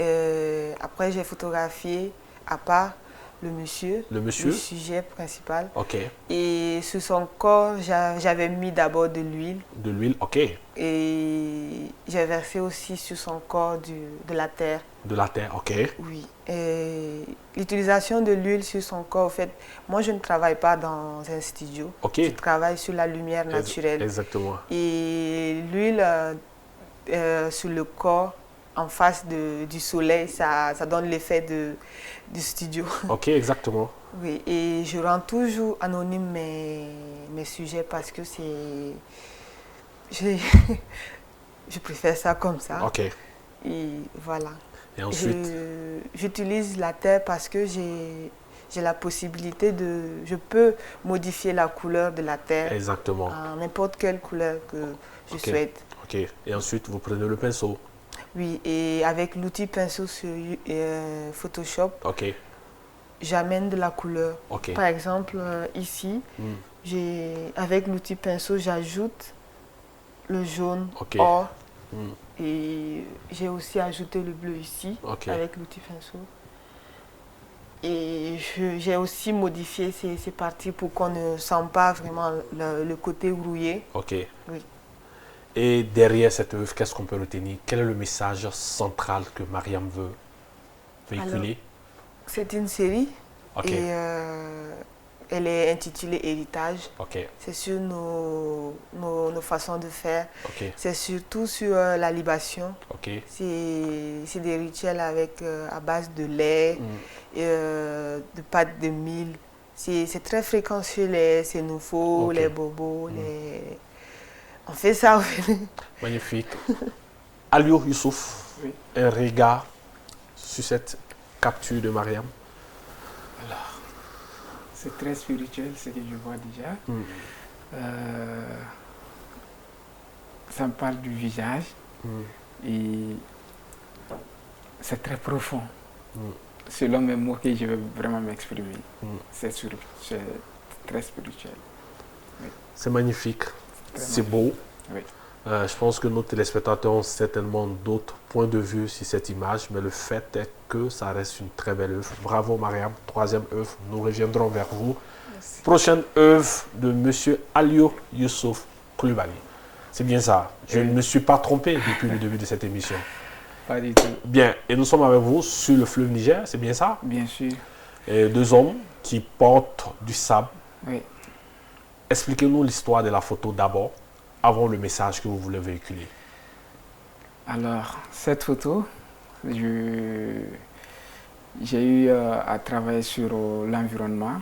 Après, j'ai photographié à part le monsieur. Le monsieur? Le sujet principal. Ok. Et sur son corps, j'avais mis d'abord de l'huile. De l'huile, ok. Et j'ai versé aussi sur son corps de la terre. De la terre, ok. Oui. L'utilisation de l'huile sur son corps, en fait, moi je ne travaille pas dans un studio. Ok. Je travaille sur la lumière naturelle. Exactement. Et l'huile sur le corps, en face du soleil, ça donne l'effet du studio. Ok, exactement. Oui, et je rends toujours anonyme mes sujets parce que c'est... Je préfère ça comme ça. Ok. Et voilà. Et ensuite? J'utilise la terre parce que j'ai la possibilité de... Je peux modifier la couleur de la terre. Exactement. À n'importe quelle couleur que je souhaite. Ok. Et ensuite, vous prenez le pinceau. Oui, et avec l'outil pinceau sur Photoshop, Ok. j'amène de la couleur. Ok. Par exemple, ici, avec l'outil pinceau, j'ajoute le jaune or. Et j'ai aussi ajouté le bleu ici, avec l'outil pinceau. Et j'ai aussi modifié ces parties pour qu'on ne sente pas vraiment le côté rouillé. Ok. Oui. Et derrière cette œuvre, qu'est-ce qu'on peut retenir? Quel est le message central que Mariam veut véhiculer? C'est une série. Ok. Et elle est intitulée Héritage. Ok. C'est sur nos façons de faire. Ok. C'est surtout sur la libation. Ok. C'est des rituels à base de lait, et, de pâte de mil. C'est très fréquent chez les sénoufos, les bobos. On fait ça. Magnifique. Aliou Youssouf, un regard sur cette capture de Mariam? Alors, c'est très spirituel ce que je vois déjà. Ça me parle du visage et c'est très profond. Selon mes mots que je veux vraiment m'exprimer. C'est très spirituel. Oui. C'est magnifique, c'est beau. Oui. Je pense que nos téléspectateurs ont certainement d'autres points de vue sur cette image, mais le fait est que ça reste une très belle œuvre. Bravo Mariam, troisième œuvre, nous reviendrons vers vous. Merci. Prochaine œuvre de M. Aliou Youssouf Coulibaly. C'est bien ça, je ne me suis pas trompé depuis le début de cette émission. Pas du tout. Bien, et nous sommes avec vous sur le fleuve Niger, c'est bien ça? Bien sûr. Et deux hommes qui portent du sable. Oui. Expliquez-nous l'histoire de la photo d'abord, avant le message que vous voulez véhiculer. Alors, cette photo, j'ai eu à travailler sur l'environnement.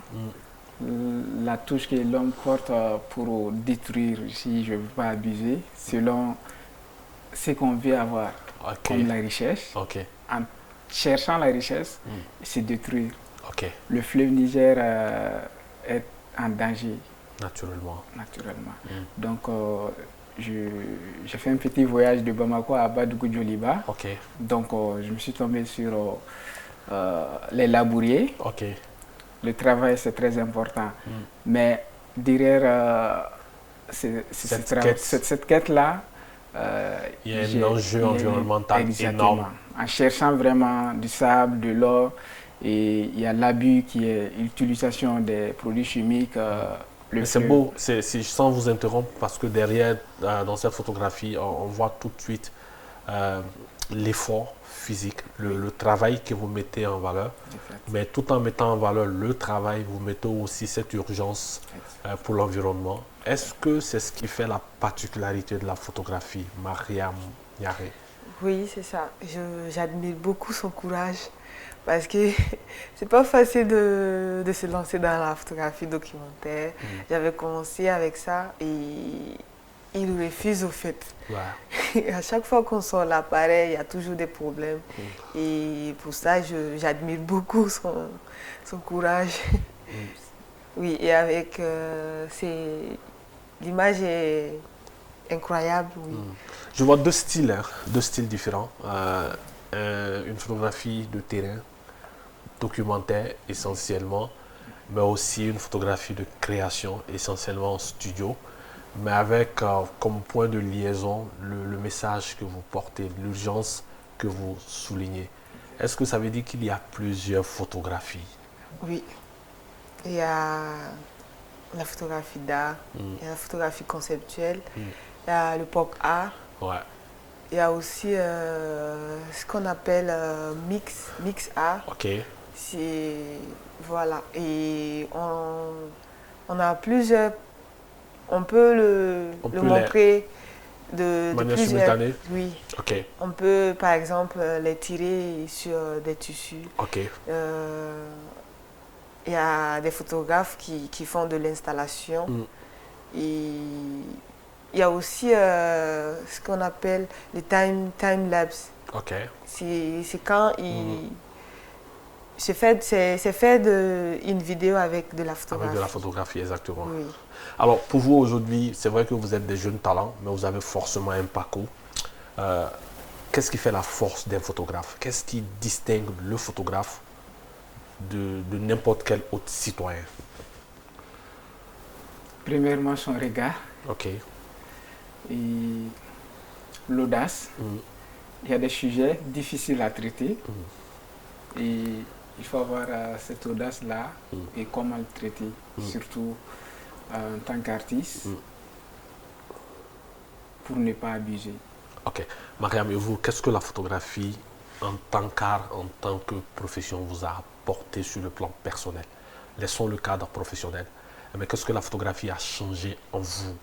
La touche que l'homme porte pour détruire, si je ne veux pas abuser, selon ce qu'on veut avoir, comme la richesse. En cherchant la richesse, c'est détruire. Le fleuve Niger est en danger. Naturellement. Donc, j'ai fait un petit voyage de Bamako à Badougou-Djoliba. Donc, je me suis tombé sur les labouriers. Le travail, c'est très important. Mais derrière cette quête-là, il y a un enjeu environnemental énorme. En cherchant vraiment du sable, de l'or, et il y a l'abus qui est l'utilisation des produits chimiques. C'est beau, sans vous interrompre, parce que derrière, dans cette photographie, on voit tout de suite l'effort physique, le travail que vous mettez en valeur. Mais tout en mettant en valeur le travail, vous mettez aussi cette urgence pour l'environnement. Est-ce que c'est ce qui fait la particularité de la photographie, Mariam Niaré? Oui, c'est ça. J'admire beaucoup son courage parce que c'est pas facile de se lancer dans la photographie documentaire. J'avais commencé avec ça et il refuse au fait. Ouais. À chaque fois qu'on sort l'appareil, il y a toujours des problèmes. Et pour ça, j'admire beaucoup son courage. Oui, et avec l'image est incroyable. Oui. Je vois deux styles différents. Une photographie de terrain, documentaire essentiellement, mais aussi une photographie de création essentiellement en studio, mais avec comme point de liaison le message que vous portez, l'urgence que vous soulignez. Est-ce que ça veut dire qu'il y a plusieurs photographies? Oui, il y a la photographie d'art, il y a la photographie conceptuelle, il y a le pop art. Ouais. Il y a aussi ce qu'on appelle mix art. Ok. Voilà. Et on a plusieurs. On peut le montrer de manière plusieurs. simultanée? Oui. Ok. On peut par exemple les tirer sur des tissus. Ok. Il y a des photographes qui font de l'installation. Et il y a aussi ce qu'on appelle le time-lapse. Ok. C'est quand c'est fait une vidéo avec de la photographie. Avec de la photographie, exactement. Oui. Alors, pour vous aujourd'hui, c'est vrai que vous êtes des jeunes talents, mais vous avez forcément un parcours. Qu'est-ce qui fait la force d'un photographe? Qu'est-ce qui distingue le photographe de n'importe quel autre citoyen? Premièrement, son regard. Ok. Et l'audace. Il y a des sujets difficiles à traiter. Et il faut avoir cette audace-là et comment le traiter, surtout en tant qu'artiste, pour ne pas abuser. Ok. Mariam, et vous, qu'est-ce que la photographie en tant qu'art, en tant que profession vous a apporté sur le plan personnel? Laissons le cadre professionnel. Mais qu'est-ce que la photographie a changé en vous?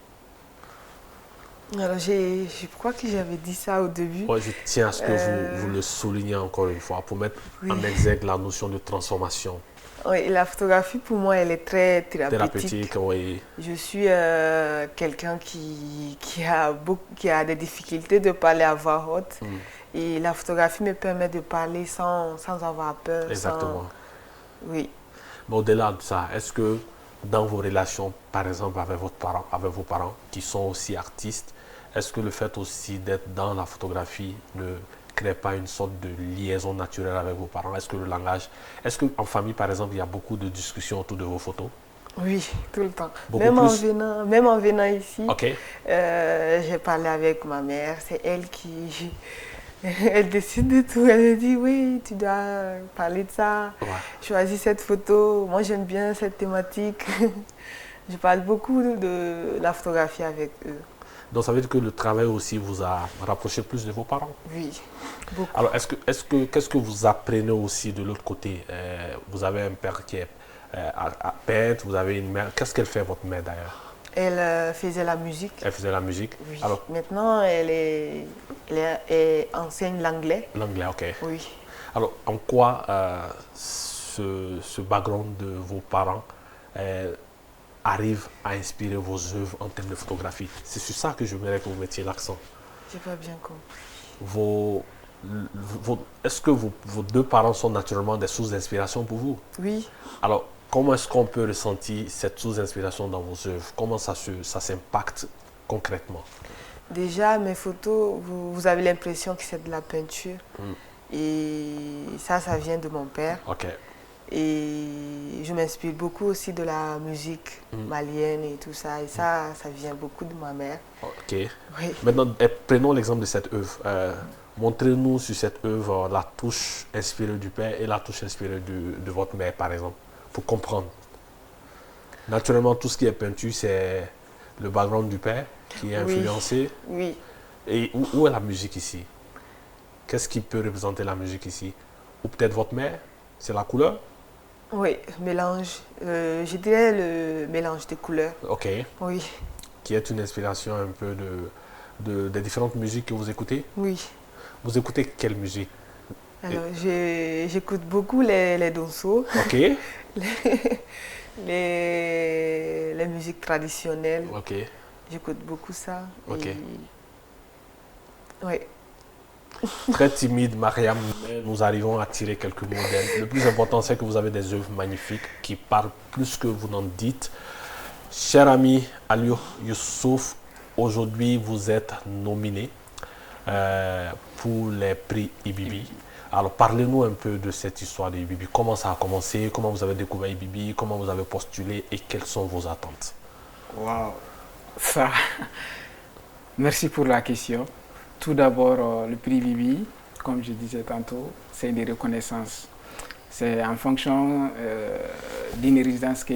Alors, je crois que j'avais dit ça au début. Ouais, je tiens à ce que vous le souligniez encore une fois pour mettre en exergue la notion de transformation. Oui, la photographie pour moi elle est très thérapeutique. Oui. Je suis quelqu'un qui a des difficultés de parler à voix haute. Et la photographie me permet de parler sans avoir peur. Exactement. Oui. Mais au-delà de ça, est-ce que dans vos relations, par exemple avec vos parents qui sont aussi artistes, est-ce que le fait aussi d'être dans la photographie ne crée pas une sorte de liaison naturelle avec vos parents? Est-ce que le langage, est-ce qu'en famille, par exemple, il y a beaucoup de discussions autour de vos photos? Oui, tout le temps. Même en venant ici, okay. J'ai parlé avec ma mère. C'est elle qui... Elle décide de tout. Elle me dit, oui, tu dois parler de ça. Ouais. Choisis cette photo. Moi, j'aime bien cette thématique. Je parle beaucoup de la photographie avec eux. Donc, ça veut dire que le travail aussi vous a rapproché plus de vos parents? Oui, beaucoup. Alors, qu'est-ce que vous apprenez aussi de l'autre côté? Vous avez un père qui est peintre, vous avez une mère. Qu'est-ce qu'elle fait, votre mère, d'ailleurs? Elle faisait la musique. Elle faisait la musique? Oui. Alors, maintenant, elle enseigne l'anglais. L'anglais, ok. Oui. Alors, en quoi ce background de vos parents arrive à inspirer vos œuvres en termes de photographie? C'est sur ça que je voudrais que vous mettiez l'accent. J'ai pas bien compris. Est-ce que vos deux parents sont naturellement des sources d'inspiration pour vous? Oui. Alors, comment est-ce qu'on peut ressentir cette source d'inspiration dans vos œuvres? Comment ça s'impacte concrètement? Déjà, mes photos, vous avez l'impression que c'est de la peinture. Et ça vient de mon père. Ok. Et je m'inspire beaucoup aussi de la musique malienne et tout ça. Et ça vient beaucoup de ma mère. Ok. Oui. Maintenant, prenons l'exemple de cette œuvre. Montrez-nous sur cette œuvre la touche inspirée du père et la touche inspirée de votre mère, par exemple, pour comprendre. Naturellement, tout ce qui est peinture, c'est le background du père qui est influencé. Oui. Et où est la musique ici? Qu'est-ce qui peut représenter la musique ici? Ou peut-être votre mère? C'est la couleur? Oui, mélange. Je dirais le mélange des couleurs. Ok. Oui. qui est une inspiration un peu des différentes musiques que vous écoutez. Oui. Vous écoutez quelle musique? Alors, j'écoute beaucoup les dansos, Ok, les musiques traditionnelles. ok, J'écoute beaucoup ça. ok. Oui. Très timide, Mariam, mais nous arrivons à tirer quelques mots d'elle. Le plus important, c'est que vous avez des œuvres magnifiques qui parlent plus que vous n'en dites. Cher ami Aliou Youssouf, aujourd'hui vous êtes nominé pour les prix Ibibi. Alors parlez-nous un peu de cette histoire de Ibibi. Comment ça a commencé? Comment vous avez découvert Ibibi? Comment vous avez postulé? Et quelles sont vos attentes? Waouh, ça, merci pour la question. Tout d'abord, le prix Bibi, comme je disais tantôt, c'est une reconnaissance. C'est en fonction d'une résidence que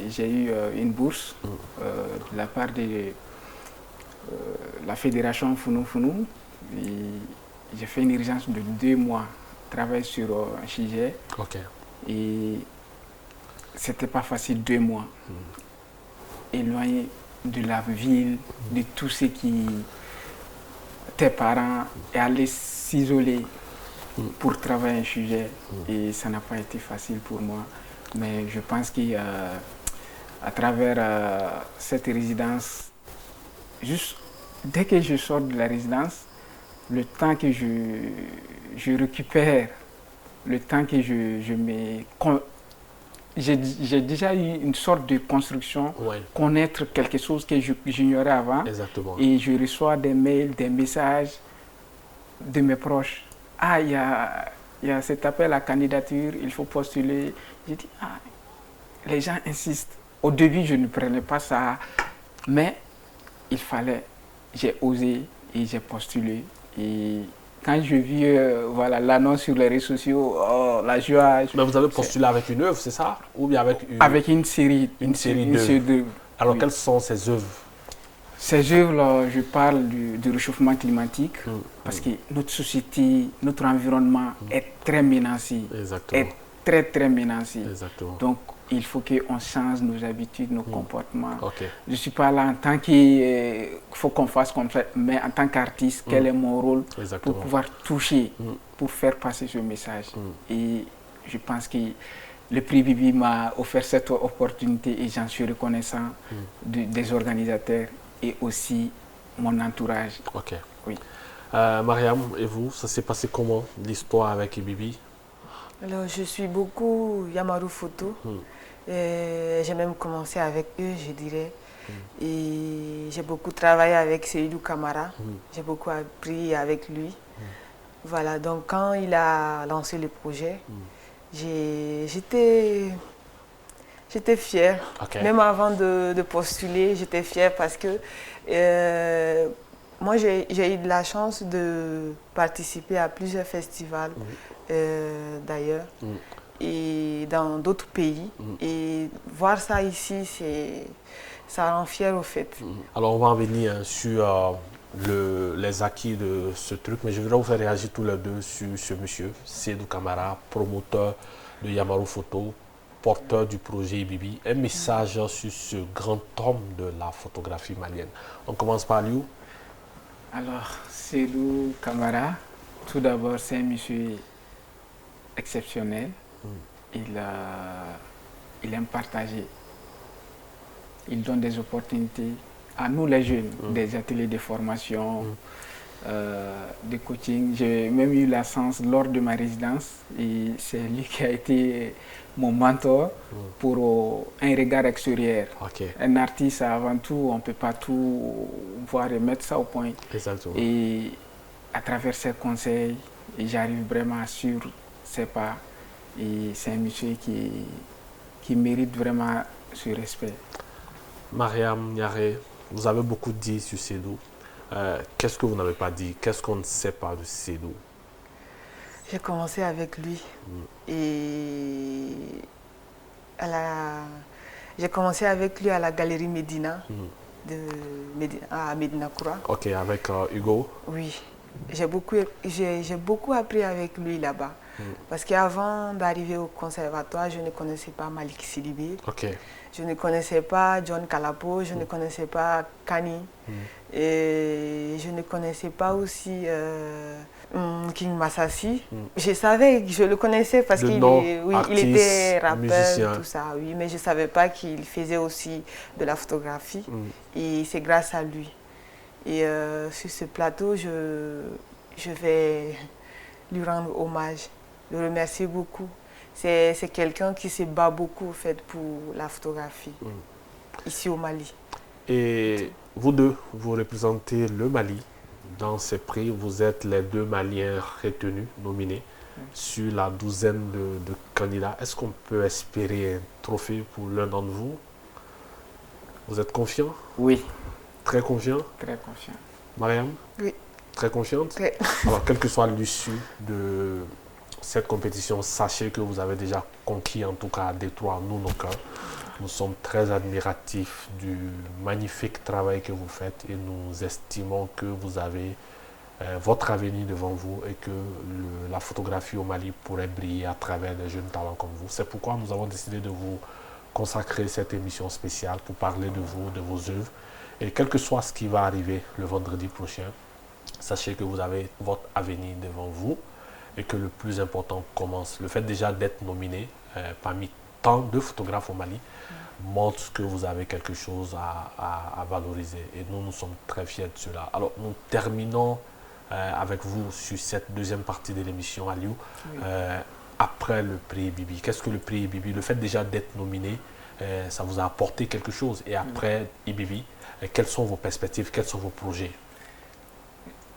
j'ai eu une bourse de la part de la fédération Founou Founou. J'ai fait une résidence de 2 mois, travail sur un sujet. Ok. Et c'était pas facile, 2 mois. Éloigné de la ville, de tout ce qui... tes parents, et aller s'isoler pour travailler un sujet. Et ça n'a pas été facile pour moi. Mais je pense qu'à travers cette résidence, juste dès que je sors de la résidence, le temps que je récupère, le temps que j'ai déjà eu une sorte de construction, Ouais. connaître quelque chose que j'ignorais avant. Exactement. Et je reçois des mails, des messages de mes proches. Ah, il y a cet appel à candidature, il faut postuler. J'ai dit, ah, les gens insistent. Au début, je ne prenais pas ça, mais il fallait. J'ai osé et j'ai postulé. Et quand je vis voilà, l'annonce sur les réseaux sociaux, oh, la joie. Mais vous avez postulé avec une œuvre, c'est ça? Ou bien avec une série. Une série d'œuvres. d'œuvres. Alors, Oui. quelles sont ces œuvres? Ces œuvres-là, je parle du réchauffement climatique parce que notre société, notre environnement est très menacé. Exactement. Est très, très menacé. Exactement. Donc, il faut qu'on change nos habitudes, nos comportements. Ok. Je ne suis pas là en tant qu'il faut qu'on fasse comme ça, mais en tant qu'artiste, quel est mon rôle Exactement. pour pouvoir toucher, pour faire passer ce message. Et je pense que le prix Bibi m'a offert cette opportunité et j'en suis reconnaissant des organisateurs et aussi mon entourage. Ok. Oui. Mariam, et vous, ça s'est passé comment l'histoire avec Ibibi? Alors, je suis beaucoup Yamaru Photo. J'ai même commencé avec eux, je dirais. Et j'ai beaucoup travaillé avec Seydou Kamara. J'ai beaucoup appris avec lui. Voilà, donc quand il a lancé le projet, j'étais fière. Ok. Même avant de postuler, j'étais fière parce que moi, j'ai eu de la chance de participer à plusieurs festivals d'ailleurs et dans d'autres pays. Et voir ça ici, ça rend fier au fait. Alors, on va en venir sur les acquis de ce truc, mais je voudrais vous faire réagir tous les deux sur ce monsieur, Seydou Kamara, promoteur de Yamaru Photo, porteur du projet Ibibi. Un message sur ce grand homme de la photographie malienne. On commence par Aliou. Alors, Seydou Kamara, tout d'abord, c'est un monsieur exceptionnel. Il aime partager. Il donne des opportunités à nous les jeunes, des ateliers de formation, de coaching. J'ai même eu la chance lors de ma résidence et c'est lui qui a été mon mentor pour un regard extérieur. Okay. Un artiste, avant tout, on ne peut pas tout voir et mettre ça au point. Exactement. Et à travers ses conseils, j'arrive vraiment sur ses pas. Et c'est un monsieur qui mérite vraiment ce respect. Mariam Niaré, vous avez beaucoup dit sur Seydou. Qu'est-ce que vous n'avez pas dit? Qu'est-ce qu'on ne sait pas de Seydou? J'ai commencé avec lui et j'ai commencé avec lui à la galerie Médina, à Médina Koura. Ok, avec Hugo. Oui, j'ai beaucoup appris avec lui là-bas. Parce qu'avant d'arriver au conservatoire, je ne connaissais pas Malik Sidibé. Ok. Je ne connaissais pas John Kalapo, je ne connaissais pas Kani. Et je ne connaissais pas aussi King Massassi. Je savais que je le connaissais parce qu'il il était rappeur, musicien. Tout ça, oui, mais je ne savais pas qu'il faisait aussi de la photographie. Et c'est grâce à lui. Et sur ce plateau, je vais lui rendre hommage, le remercier beaucoup. C'est quelqu'un qui se bat beaucoup en fait, pour la photographie, ici au Mali. Et vous deux, vous représentez le Mali. Dans ces prix, vous êtes les 2 Maliens retenus, nominés, sur la douzaine de candidats. Est-ce qu'on peut espérer un trophée pour l'un d'entre vous? Vous êtes confiant? Oui. Très confiant? Très confiant. Mariam? Oui. Très confiante? Très. Alors, quelle que soit l'issue de cette compétition, sachez que vous avez déjà conquis, en tout cas à Détroit, nos cœurs. Nous sommes très admiratifs du magnifique travail que vous faites et nous estimons que vous avez votre avenir devant vous et que la photographie au Mali pourrait briller à travers des jeunes talents comme vous. C'est pourquoi nous avons décidé de vous consacrer cette émission spéciale pour parler de vous, de vos œuvres. Et quel que soit ce qui va arriver le vendredi prochain, sachez que vous avez votre avenir devant vous et que le plus important commence. Le fait déjà d'être nominé parmi tant de photographes au Mali montre que vous avez quelque chose à valoriser. Et nous sommes très fiers de cela. Alors, nous terminons avec vous sur cette deuxième partie de l'émission, Aliou. Après le prix Bibi, qu'est-ce que le prix Bibi? Le fait déjà d'être nominé, ça vous a apporté quelque chose. Et après Ibibi, quelles sont vos perspectives, quels sont vos projets?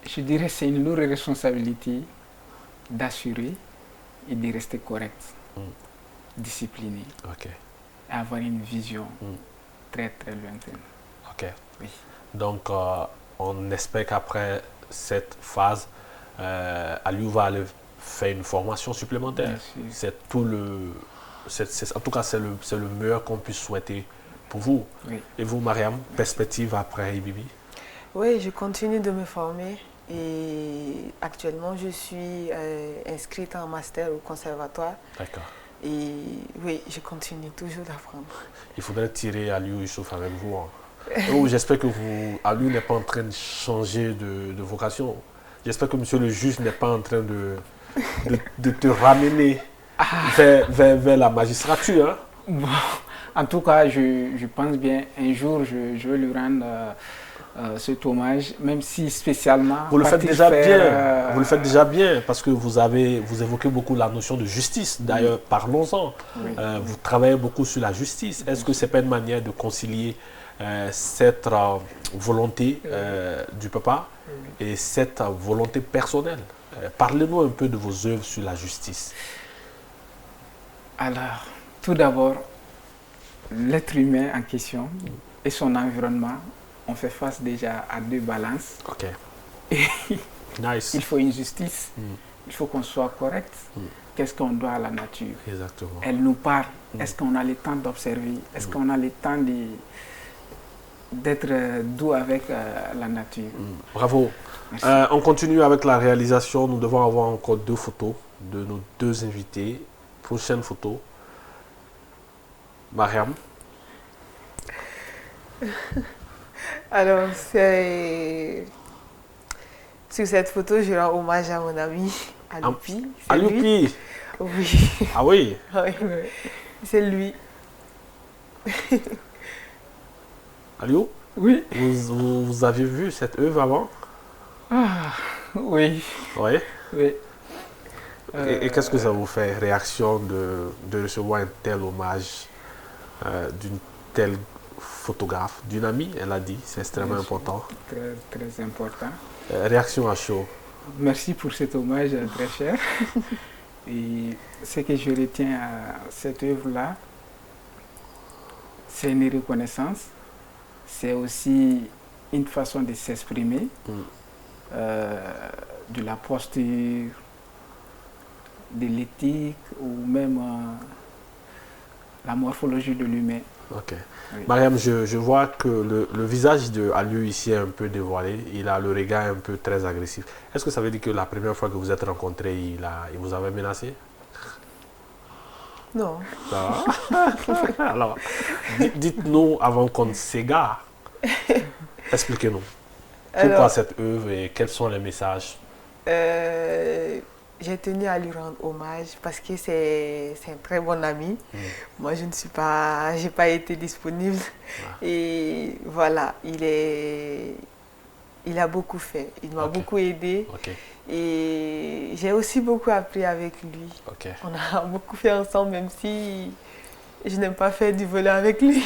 Je dirais que c'est une lourde responsabilité d'assurer et de rester correct, discipliné, et avoir une vision très très lointaine. Ok. Oui. Donc, on espère qu'après cette phase, Aliou va aller faire une formation supplémentaire. C'est tout le... en tout cas, c'est le meilleur qu'on puisse souhaiter pour vous. Oui. Et vous, Mariam, perspective après Ibibi? Oui, je continue de me former et actuellement, je suis inscrite en master au conservatoire. D'accord. Et oui, je continue toujours d'apprendre. Il faudrait tirer Aliou Youssouf avec vous. Oh, j'espère que Aliou n'est pas en train de changer de vocation. J'espère que monsieur le juge n'est pas en train de te ramener vers la magistrature. Hein? Bon, en tout cas, je pense bien, un jour, je vais lui rendre cet hommage, même si spécialement... Vous le faites déjà bien, vous le faites déjà bien, parce que vous évoquez beaucoup la notion de justice. D'ailleurs, parlons-en. Oui. Vous travaillez beaucoup sur la justice. Est-ce que ce n'est pas une manière de concilier cette volonté du papa et cette volonté personnelle? Parlez-nous un peu de vos œuvres sur la justice. Alors, tout d'abord, l'être humain en question et son environnement, on fait face déjà à 2 balances. Ok. Et Nice. il faut une justice, il faut qu'on soit correct. Qu'est-ce qu'on doit à la nature? Exactement. Elle nous parle. Est-ce qu'on a le temps d'observer? Est-ce qu'on a le temps d'être doux avec la nature? Bravo. On continue avec la réalisation. Nous devons avoir encore 2 photos de nos 2 invités. Prochaine photo. Mariam. Alors, sur cette photo, je rends hommage à mon ami Aloupi. Aloupi? Oui. Ah oui? Oui. C'est lui. Aliou? Oui. Vous avez vu cette œuvre avant? Oui. Oui. Oui. Et qu'est-ce que ça vous fait, réaction de recevoir un tel hommage d'une telle photographe, d'une amie, elle a dit, c'est extrêmement important. Très, très important. Réaction à chaud. Merci pour cet hommage très cher. Et ce que je retiens à cette œuvre-là, c'est une reconnaissance, c'est aussi une façon de s'exprimer, de la posture, de l'éthique ou même la morphologie de l'humain. Ok. Oui. Mariam, je vois que le visage de Aliou ici est un peu dévoilé. Il a le regard un peu très agressif. Est-ce que ça veut dire que la première fois que vous êtes rencontrés, il vous avait menacé? Non. Ça va? Alors, dites-nous avant qu'on s'égare. Expliquez-nous. Pourquoi Alors, cette œuvre et quels sont les messages? j'ai tenu à lui rendre hommage parce que c'est un très bon ami. Moi, je ne suis pas, j'ai pas été disponible. Et voilà, il a beaucoup fait. Il m'a Ok. beaucoup aidé. Ok, Et j'ai aussi beaucoup appris avec lui. ok. On a beaucoup fait ensemble, même si je n'aime pas faire du vélo avec lui.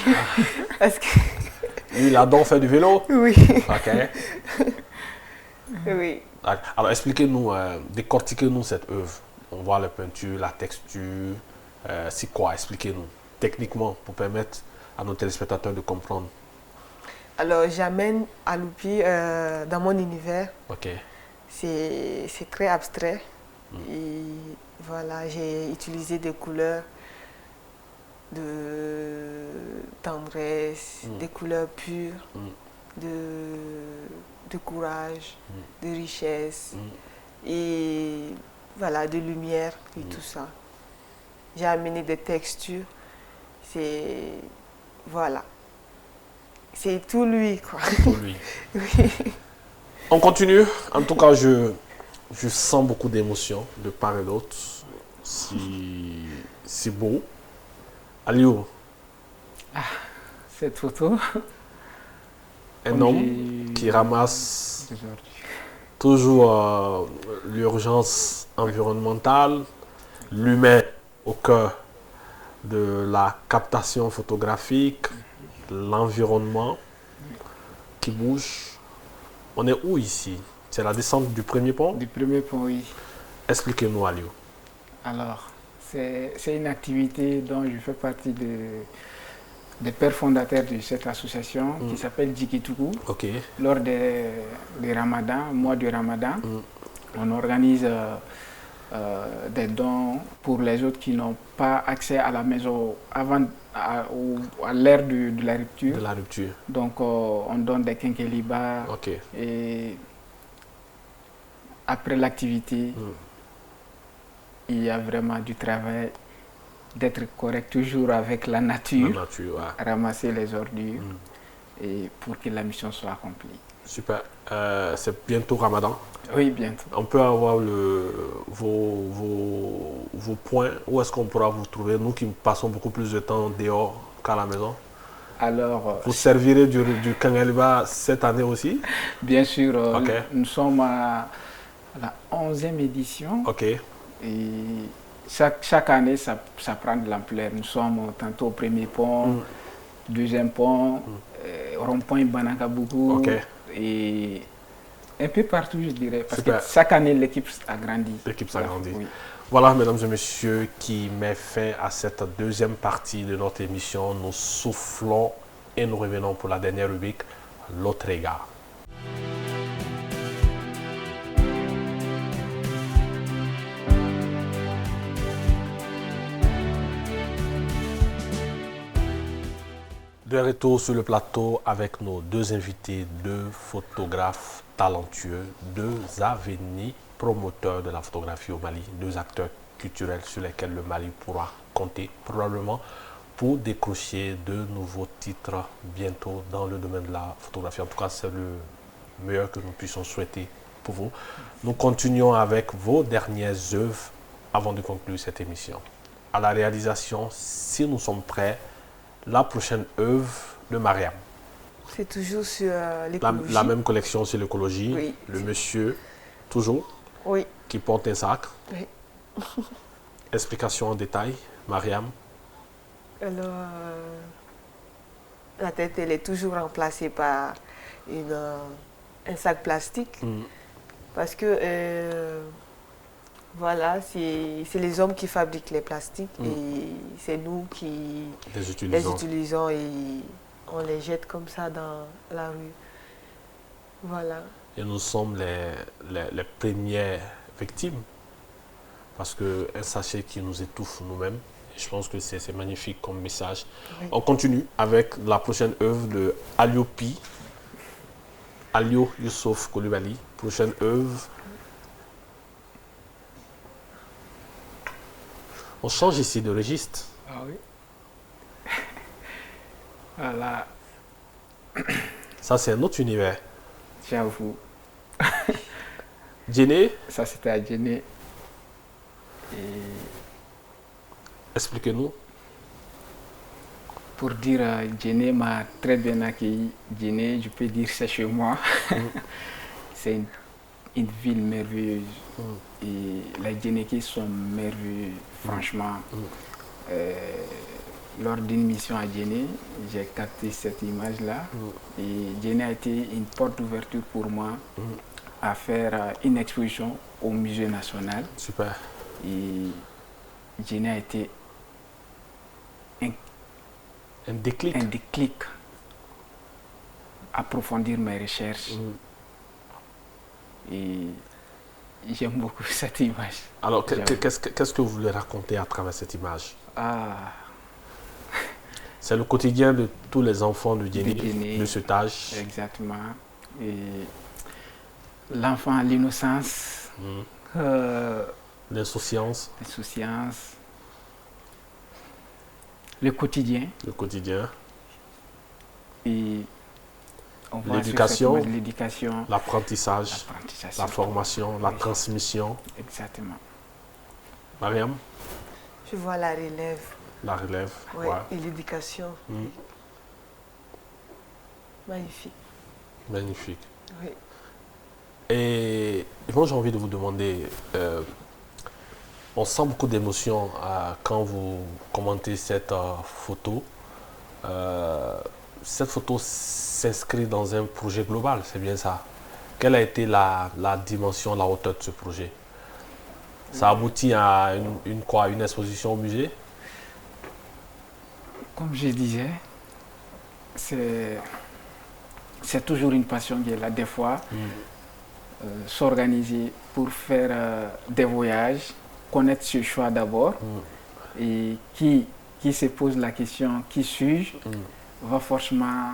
Parce que, Lui, il adore faire du vélo? oui, Ok. oui. Alors, expliquez-nous, décortiquez-nous cette œuvre. On voit la peinture, la texture. C'est quoi? Expliquez-nous techniquement pour permettre à nos téléspectateurs de comprendre. Alors, j'amène Aloupi dans mon univers. Ok. C'est très abstrait. Et voilà, j'ai utilisé des couleurs de tendresse, des couleurs pures, de courage, de richesse et voilà, de lumière et tout ça. J'ai amené des textures. C'est voilà. C'est tout lui, quoi. Pour lui. Oui. On continue. En tout cas, je sens beaucoup d'émotions de part et d'autre. C'est beau. Aliou, Cette photo, un Comme homme j'ai- qui ramasse aujourd'hui. toujours l'urgence environnementale, l'humain au cœur de la captation photographique, l'environnement qui bouge. On est où ici? C'est la descente du premier pont? Du premier point, oui. Expliquez-nous, Aliou. Alors, c'est une activité dont je fais partie des pères fondateurs de cette association qui s'appelle Djikitougou. Ok. Lors des Ramadans, mois du Ramadan, on organise des dons pour les autres qui n'ont pas accès à la maison avant, à l'ère de la rupture. De la rupture. Donc, on donne des quinquelibas Ok. et après l'activité, il y a vraiment du travail d'être correct toujours avec la nature, La nature, ouais. ramasser les ordures et pour que la mission soit accomplie. Super. C'est bientôt Ramadan. Oui, bientôt. On peut avoir vos points. Où est-ce qu'on pourra vous trouver? Nous qui passons beaucoup plus de temps dehors qu'à la maison. Alors, Vous servirez du Kangaliba cette année aussi? bien sûr, Ok. nous sommes à la 11e édition Ok. et chaque année, ça prend de l'ampleur. Nous sommes tantôt au premier pont, deuxième pont, rond-point Banakabougou Ok. et un peu partout, je dirais. Parce Super. que chaque année, l'équipe agrandit. L'équipe s'agrandit. Oui. Voilà, mesdames et messieurs, qui met fin à cette deuxième partie de notre émission. Nous soufflons et nous revenons pour la dernière rubrique, l'autre regard. De retour sur le plateau avec nos deux invités, deux photographes talentueux, deux avenirs promoteurs de la photographie au Mali, deux acteurs culturels sur lesquels le Mali pourra compter probablement pour décrocher de nouveaux titres bientôt dans le domaine de la photographie. En tout cas, c'est le meilleur que nous puissions souhaiter pour vous. Nous continuons avec vos dernières œuvres avant de conclure cette émission. À la réalisation, si nous sommes prêts, la prochaine œuvre de Mariam. C'est toujours sur l'écologie. La même collection sur l'écologie. Oui. Le monsieur, toujours, Oui. qui porte un sac. Oui. Explication en détail, Mariam. Alors, la tête, elle est toujours remplacée par un sac plastique. Parce que, voilà, c'est les hommes qui fabriquent les plastiques et c'est nous qui Les les utilisons et on les jette comme ça dans la rue. Voilà. Et nous sommes les premières victimes. Parce qu'un sachet qui nous étouffe nous-mêmes, Je pense que c'est magnifique comme message. Oui. On continue avec la prochaine œuvre de Alio Pi, Alio Youssouf Coulibaly. Prochaine œuvre. On change ici de registre. Ah oui. Voilà, Ça, c'est un autre univers. j'avoue. Djéné, Ça, c'était à Djéné. Et expliquez-nous. pour dire, Djéné m'a très bien accueilli. Djéné, je peux dire, c'est chez moi. C'est une ville merveilleuse. Et les Djénékis sont merveilleux, franchement. Lors d'une mission à Djéné, j'ai capté cette image-là. Et Djéné a été une porte d'ouverture pour moi à faire une exposition au Musée national. Super. Et Djéné a été Un déclic. un déclic, approfondir mes recherches. Et j'aime beaucoup cette image. Alors, J'avoue. qu'est-ce que vous voulez raconter à travers cette image? Ah, C'est le quotidien de tous les enfants de Djéné, De Djéné. de cet âge. exactement. Et l'enfant, l'innocence, L'insouciance, l'insouciance, le quotidien. le quotidien, Et on voit sur L'éducation. cette image l'éducation, l'apprentissage, l'apprentissage. la formation, la Oui. transmission. Exactement. Mariam, Je vois la relève, la relève. ouais, Ouais. et l'éducation. Mm. Magnifique. Magnifique. Oui. Et moi, j'ai envie de vous demander, on sent beaucoup d'émotion quand vous commentez cette photo. Cette photo s'inscrit dans un projet global, c'est bien ça. Quelle a été la dimension, la hauteur de ce projet? Ça aboutit à une exposition au musée? Comme je disais, c'est toujours une passion qui est là. Des fois, s'organiser pour faire des voyages, connaître ce choix d'abord, et qui se pose la question qui suis-je, va forcément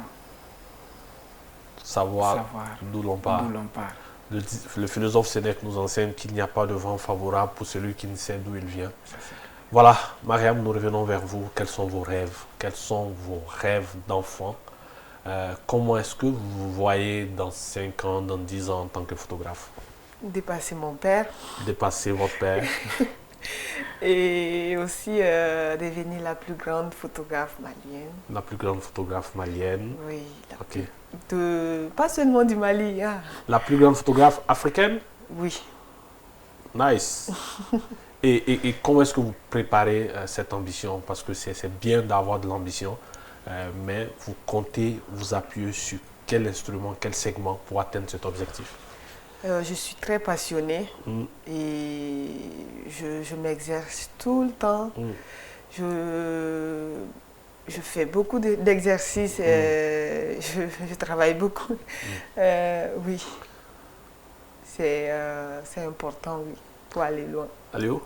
Savoir d'où l'on part. d'où l'on part. Le philosophe Sénèque nous enseigne qu'il n'y a pas de vent favorable pour celui qui ne sait d'où il vient. Voilà, Mariam, nous revenons vers vous. Quels sont vos rêves? Quels sont vos rêves d'enfant? Comment est-ce que vous vous voyez dans 5 ans, dans 10 ans en tant que photographe? Dépasser mon père Dépasser votre père? et aussi devenir la plus grande photographe malienne. La plus grande photographe malienne? Oui, Ok. pas seulement du Mali. Ah. La plus grande photographe africaine? Oui. Nice. Et comment est-ce que vous préparez cette ambition? Parce que c'est bien d'avoir de l'ambition, mais vous comptez vous appuyer sur quel instrument, quel segment pour atteindre cet objectif? Je suis très passionnée et je m'exerce tout le temps. Je fais beaucoup d'exercices, je travaille beaucoup. Oui, c'est important, oui, pour aller loin. Allô?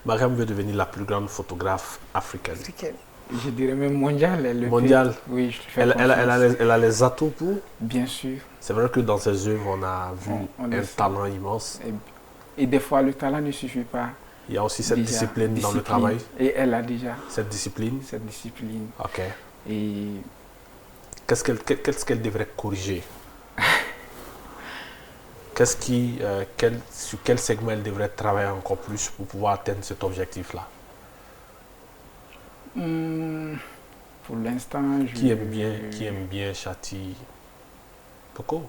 Mariam veut devenir la plus grande photographe africaine. Africaine. Je dirais même mondial. Mondiale. Oui, je fais Elle confiance. a les atouts pour. Bien sûr. C'est vrai que dans ses œuvres, on a vu On un le sait. talent immense. Et des fois, le talent ne suffit pas. Il y a aussi cette Déjà, discipline dans le travail. Et elle a déjà Cette discipline. cette discipline. Ok. Et Qu'est-ce qu'elle devrait corriger? Sur quel segment elle devrait travailler encore plus pour pouvoir atteindre cet objectif-là? pour l'instant, Qui aime bien Chati? Pourquoi?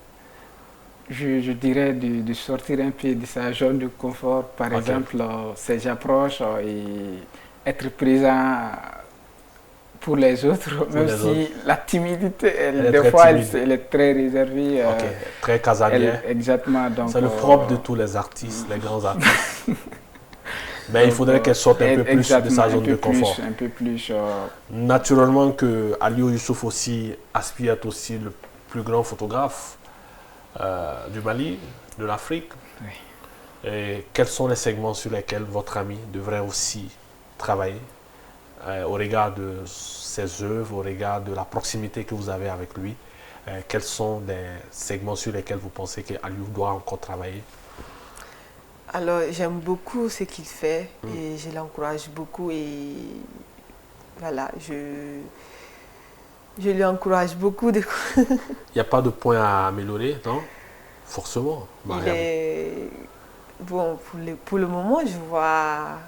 je dirais de sortir un peu de sa zone de confort. Par Ok. exemple, ses approches et être présent pour les autres, même les si la timidité, Elle est des très fois, timide. elle est très réservée. Ok. Très casanier. Exactement. Donc, C'est le propre de tous les artistes, les grands artistes. Mais il faudrait qu'elle sorte un peu plus de sa exactement, zone un peu de confort. un peu plus. Naturellement que Alio Youssouf aussi aspire à être aussi le plus grand photographe du Mali, de l'Afrique. Oui. Et quels sont les segments sur lesquels votre ami devrait aussi travaillez, au regard de ses œuvres, au regard de la proximité que vous avez avec lui, quels sont les segments sur lesquels vous pensez qu'Aliou doit encore travailler? Alors, j'aime beaucoup ce qu'il fait et je l'encourage beaucoup et voilà, je lui encourage beaucoup. Il n'y a pas de point à améliorer, non? Forcément. Bon, pour le moment, je vois...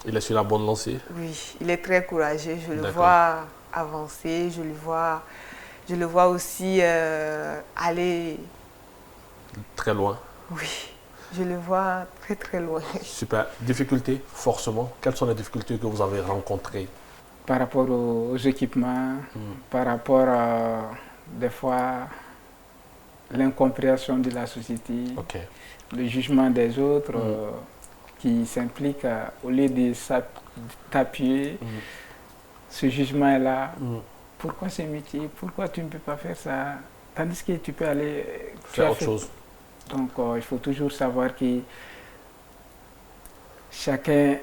Il est sur la bonne lancée? Oui, il est très courageux. Je le vois avancer, je le vois aussi aller... Très loin? Oui, je le vois très très loin. Super. Difficultés, forcément. Quelles sont les difficultés que vous avez rencontrées? Par rapport aux équipements, par rapport à, des fois, l'incompréhension de la société, le jugement des autres qui s'impliquent au lieu de t'appuyer. Ce jugement est là. Pourquoi ce métier? Pourquoi tu ne peux pas faire ça? Tandis que tu peux aller faire autre chose. Donc il faut toujours savoir que chacun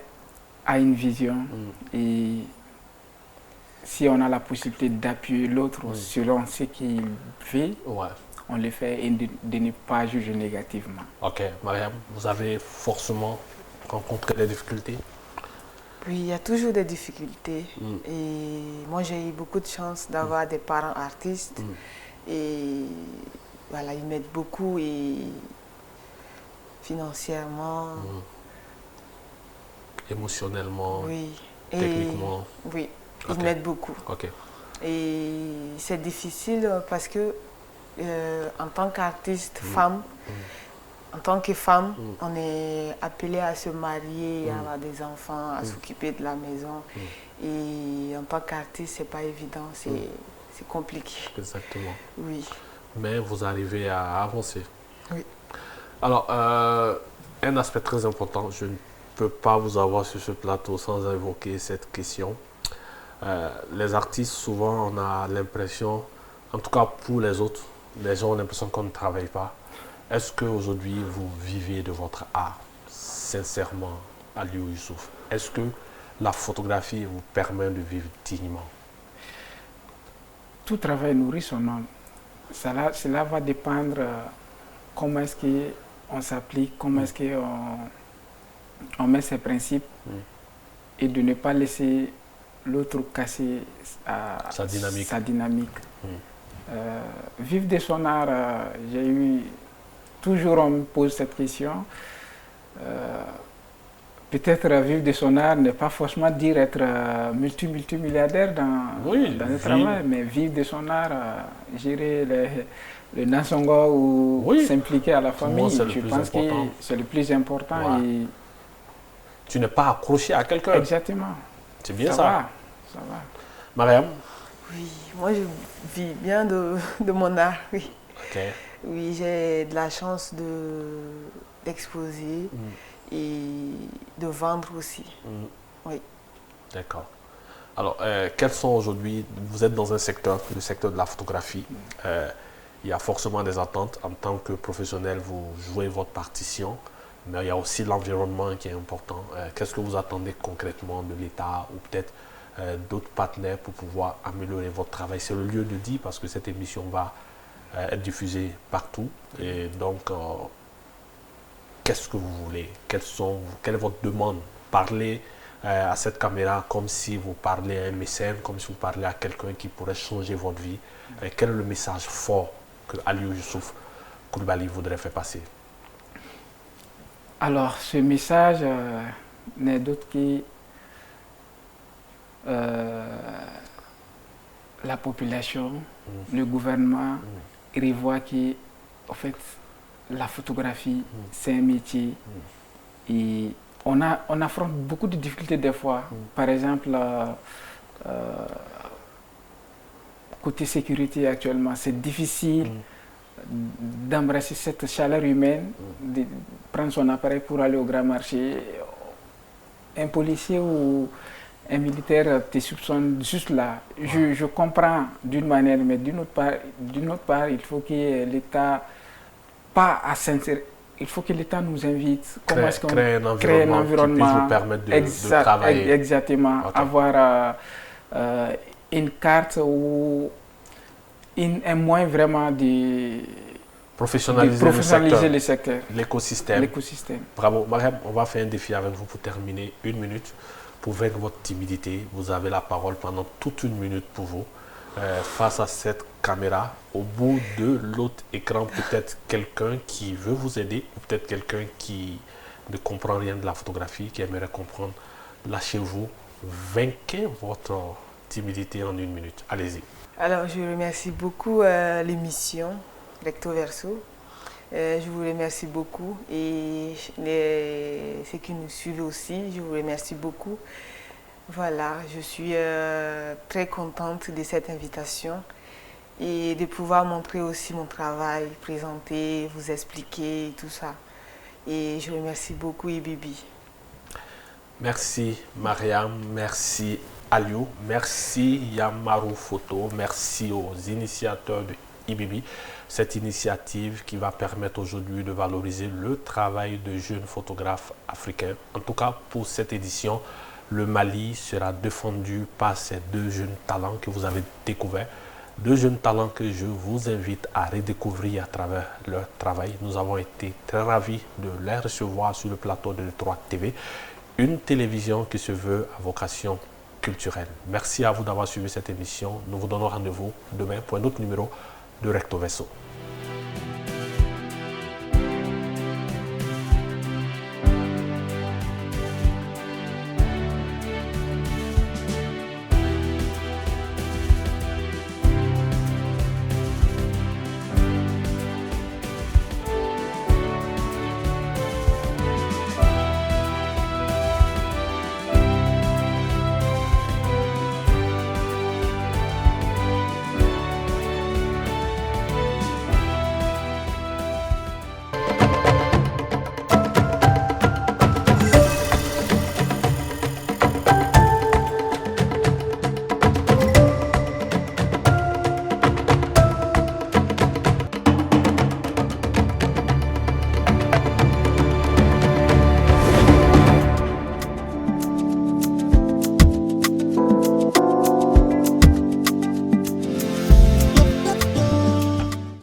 a une vision et si on a la possibilité d'appuyer l'autre selon ce qu'il veut, on le fait et de ne pas juger négativement. Ok, Mariam, vous avez forcément rencontré des difficultés? Oui, il y a toujours des difficultés. Et moi, j'ai eu beaucoup de chance d'avoir des parents artistes. Et voilà, ils m'aident beaucoup et financièrement. Émotionnellement, oui. Techniquement. Oui, ils m'aident beaucoup. Et c'est difficile parce que en tant qu'artiste femme, en tant que femme, on est appelé à se marier, à avoir des enfants, à s'occuper de la maison. Et en tant qu'artiste, c'est pas évident, c'est compliqué. Exactement. Oui. Mais vous arrivez à avancer. Oui. Alors, un aspect très important, je ne peux pas vous avoir sur ce plateau sans évoquer cette question. Les artistes, souvent, on a l'impression, en tout cas pour les autres, les gens ont l'impression qu'on ne travaille pas. Est-ce qu'aujourd'hui, vous vivez de votre art, sincèrement, Aliou Youssouf? Est-ce que la photographie vous permet de vivre dignement? Tout travail nourrit son âme. Cela va dépendre comment est-ce qu'on s'applique, comment est-ce qu'on met ses principes et de ne pas laisser l'autre casser sa dynamique. Vivre de son art, toujours on me pose cette question. Peut-être vivre de son art n'est pas forcément dire être multimilliardaire dans le travail, mais vivre de son art, gérer le Nansongo ou s'impliquer à la famille, je pense que c'est le plus important. Et tu n'es pas accroché à quelqu'un. Exactement. C'est bien ça. Ça va. Mariam? Oui, moi je vis bien de mon art, oui. Oui, j'ai de la chance d'exposer et de vendre aussi. Oui. D'accord. Alors, quels sont aujourd'hui, vous êtes dans un secteur, le secteur de la photographie, il y a forcément des attentes. En tant que professionnel, vous jouez votre partition, mais il y a aussi l'environnement qui est important. Qu'est-ce que vous attendez concrètement de l'État ou peut-être d'autres partenaires pour pouvoir améliorer votre travail? C'est le lieu de dire parce que cette émission va être diffusée partout. Et donc, qu'est-ce que vous voulez? Quelle est votre demande? Parlez à cette caméra comme si vous parlez à un mécène, comme si vous parlez à quelqu'un qui pourrait changer votre vie. Quel est le message fort que Aliou Youssouf Coulibaly voudrait faire passer? Alors, ce message n'est d'autre que la population, le gouvernement revoit que, en fait, la photographie, c'est un métier et on affronte beaucoup de difficultés des fois. Par exemple, côté sécurité actuellement, c'est difficile d'embrasser cette chaleur humaine, de prendre son appareil pour aller au grand marché. Un policier ou un militaire te soupçonne juste là. Je comprends d'une manière, mais d'une autre part, il faut que l'État pas à il faut que l'État nous invite. Comment est-ce qu'on crée un environnement qui puisse vous permettre de travailler. Exactement. Okay. Avoir une carte ou un moyen vraiment de professionnaliser le secteur. L'écosystème. Bravo. Mariam, on va faire un défi avec vous pour terminer. 1 minute. Pour vaincre votre timidité, vous avez la parole pendant toute 1 minute pour vous. Face à cette caméra, au bout de l'autre écran, peut-être quelqu'un qui veut vous aider, ou peut-être quelqu'un qui ne comprend rien de la photographie, qui aimerait comprendre. Lâchez-vous, vainquez votre timidité en 1 minute. Allez-y. Alors, je remercie beaucoup l'émission Recto Verso. Je vous remercie beaucoup et ceux qui nous suivent aussi, je vous remercie beaucoup. Voilà, je suis très contente de cette invitation et de pouvoir montrer aussi mon travail, présenter, vous expliquer tout ça. Et je remercie beaucoup Ibibi. Merci Mariam, merci Aliou, merci Yamaru Photo, merci aux initiateurs de Ibibi. Cette initiative qui va permettre aujourd'hui de valoriser le travail de jeunes photographes africains. En tout cas, pour cette édition, le Mali sera défendu par ces 2 jeunes talents que vous avez découverts. 2 jeunes talents que je vous invite à redécouvrir à travers leur travail. Nous avons été très ravis de les recevoir sur le plateau de 3 TV, une télévision qui se veut à vocation culturelle. Merci à vous d'avoir suivi cette émission. Nous vous donnons rendez-vous demain pour un autre numéro de Recto Verso.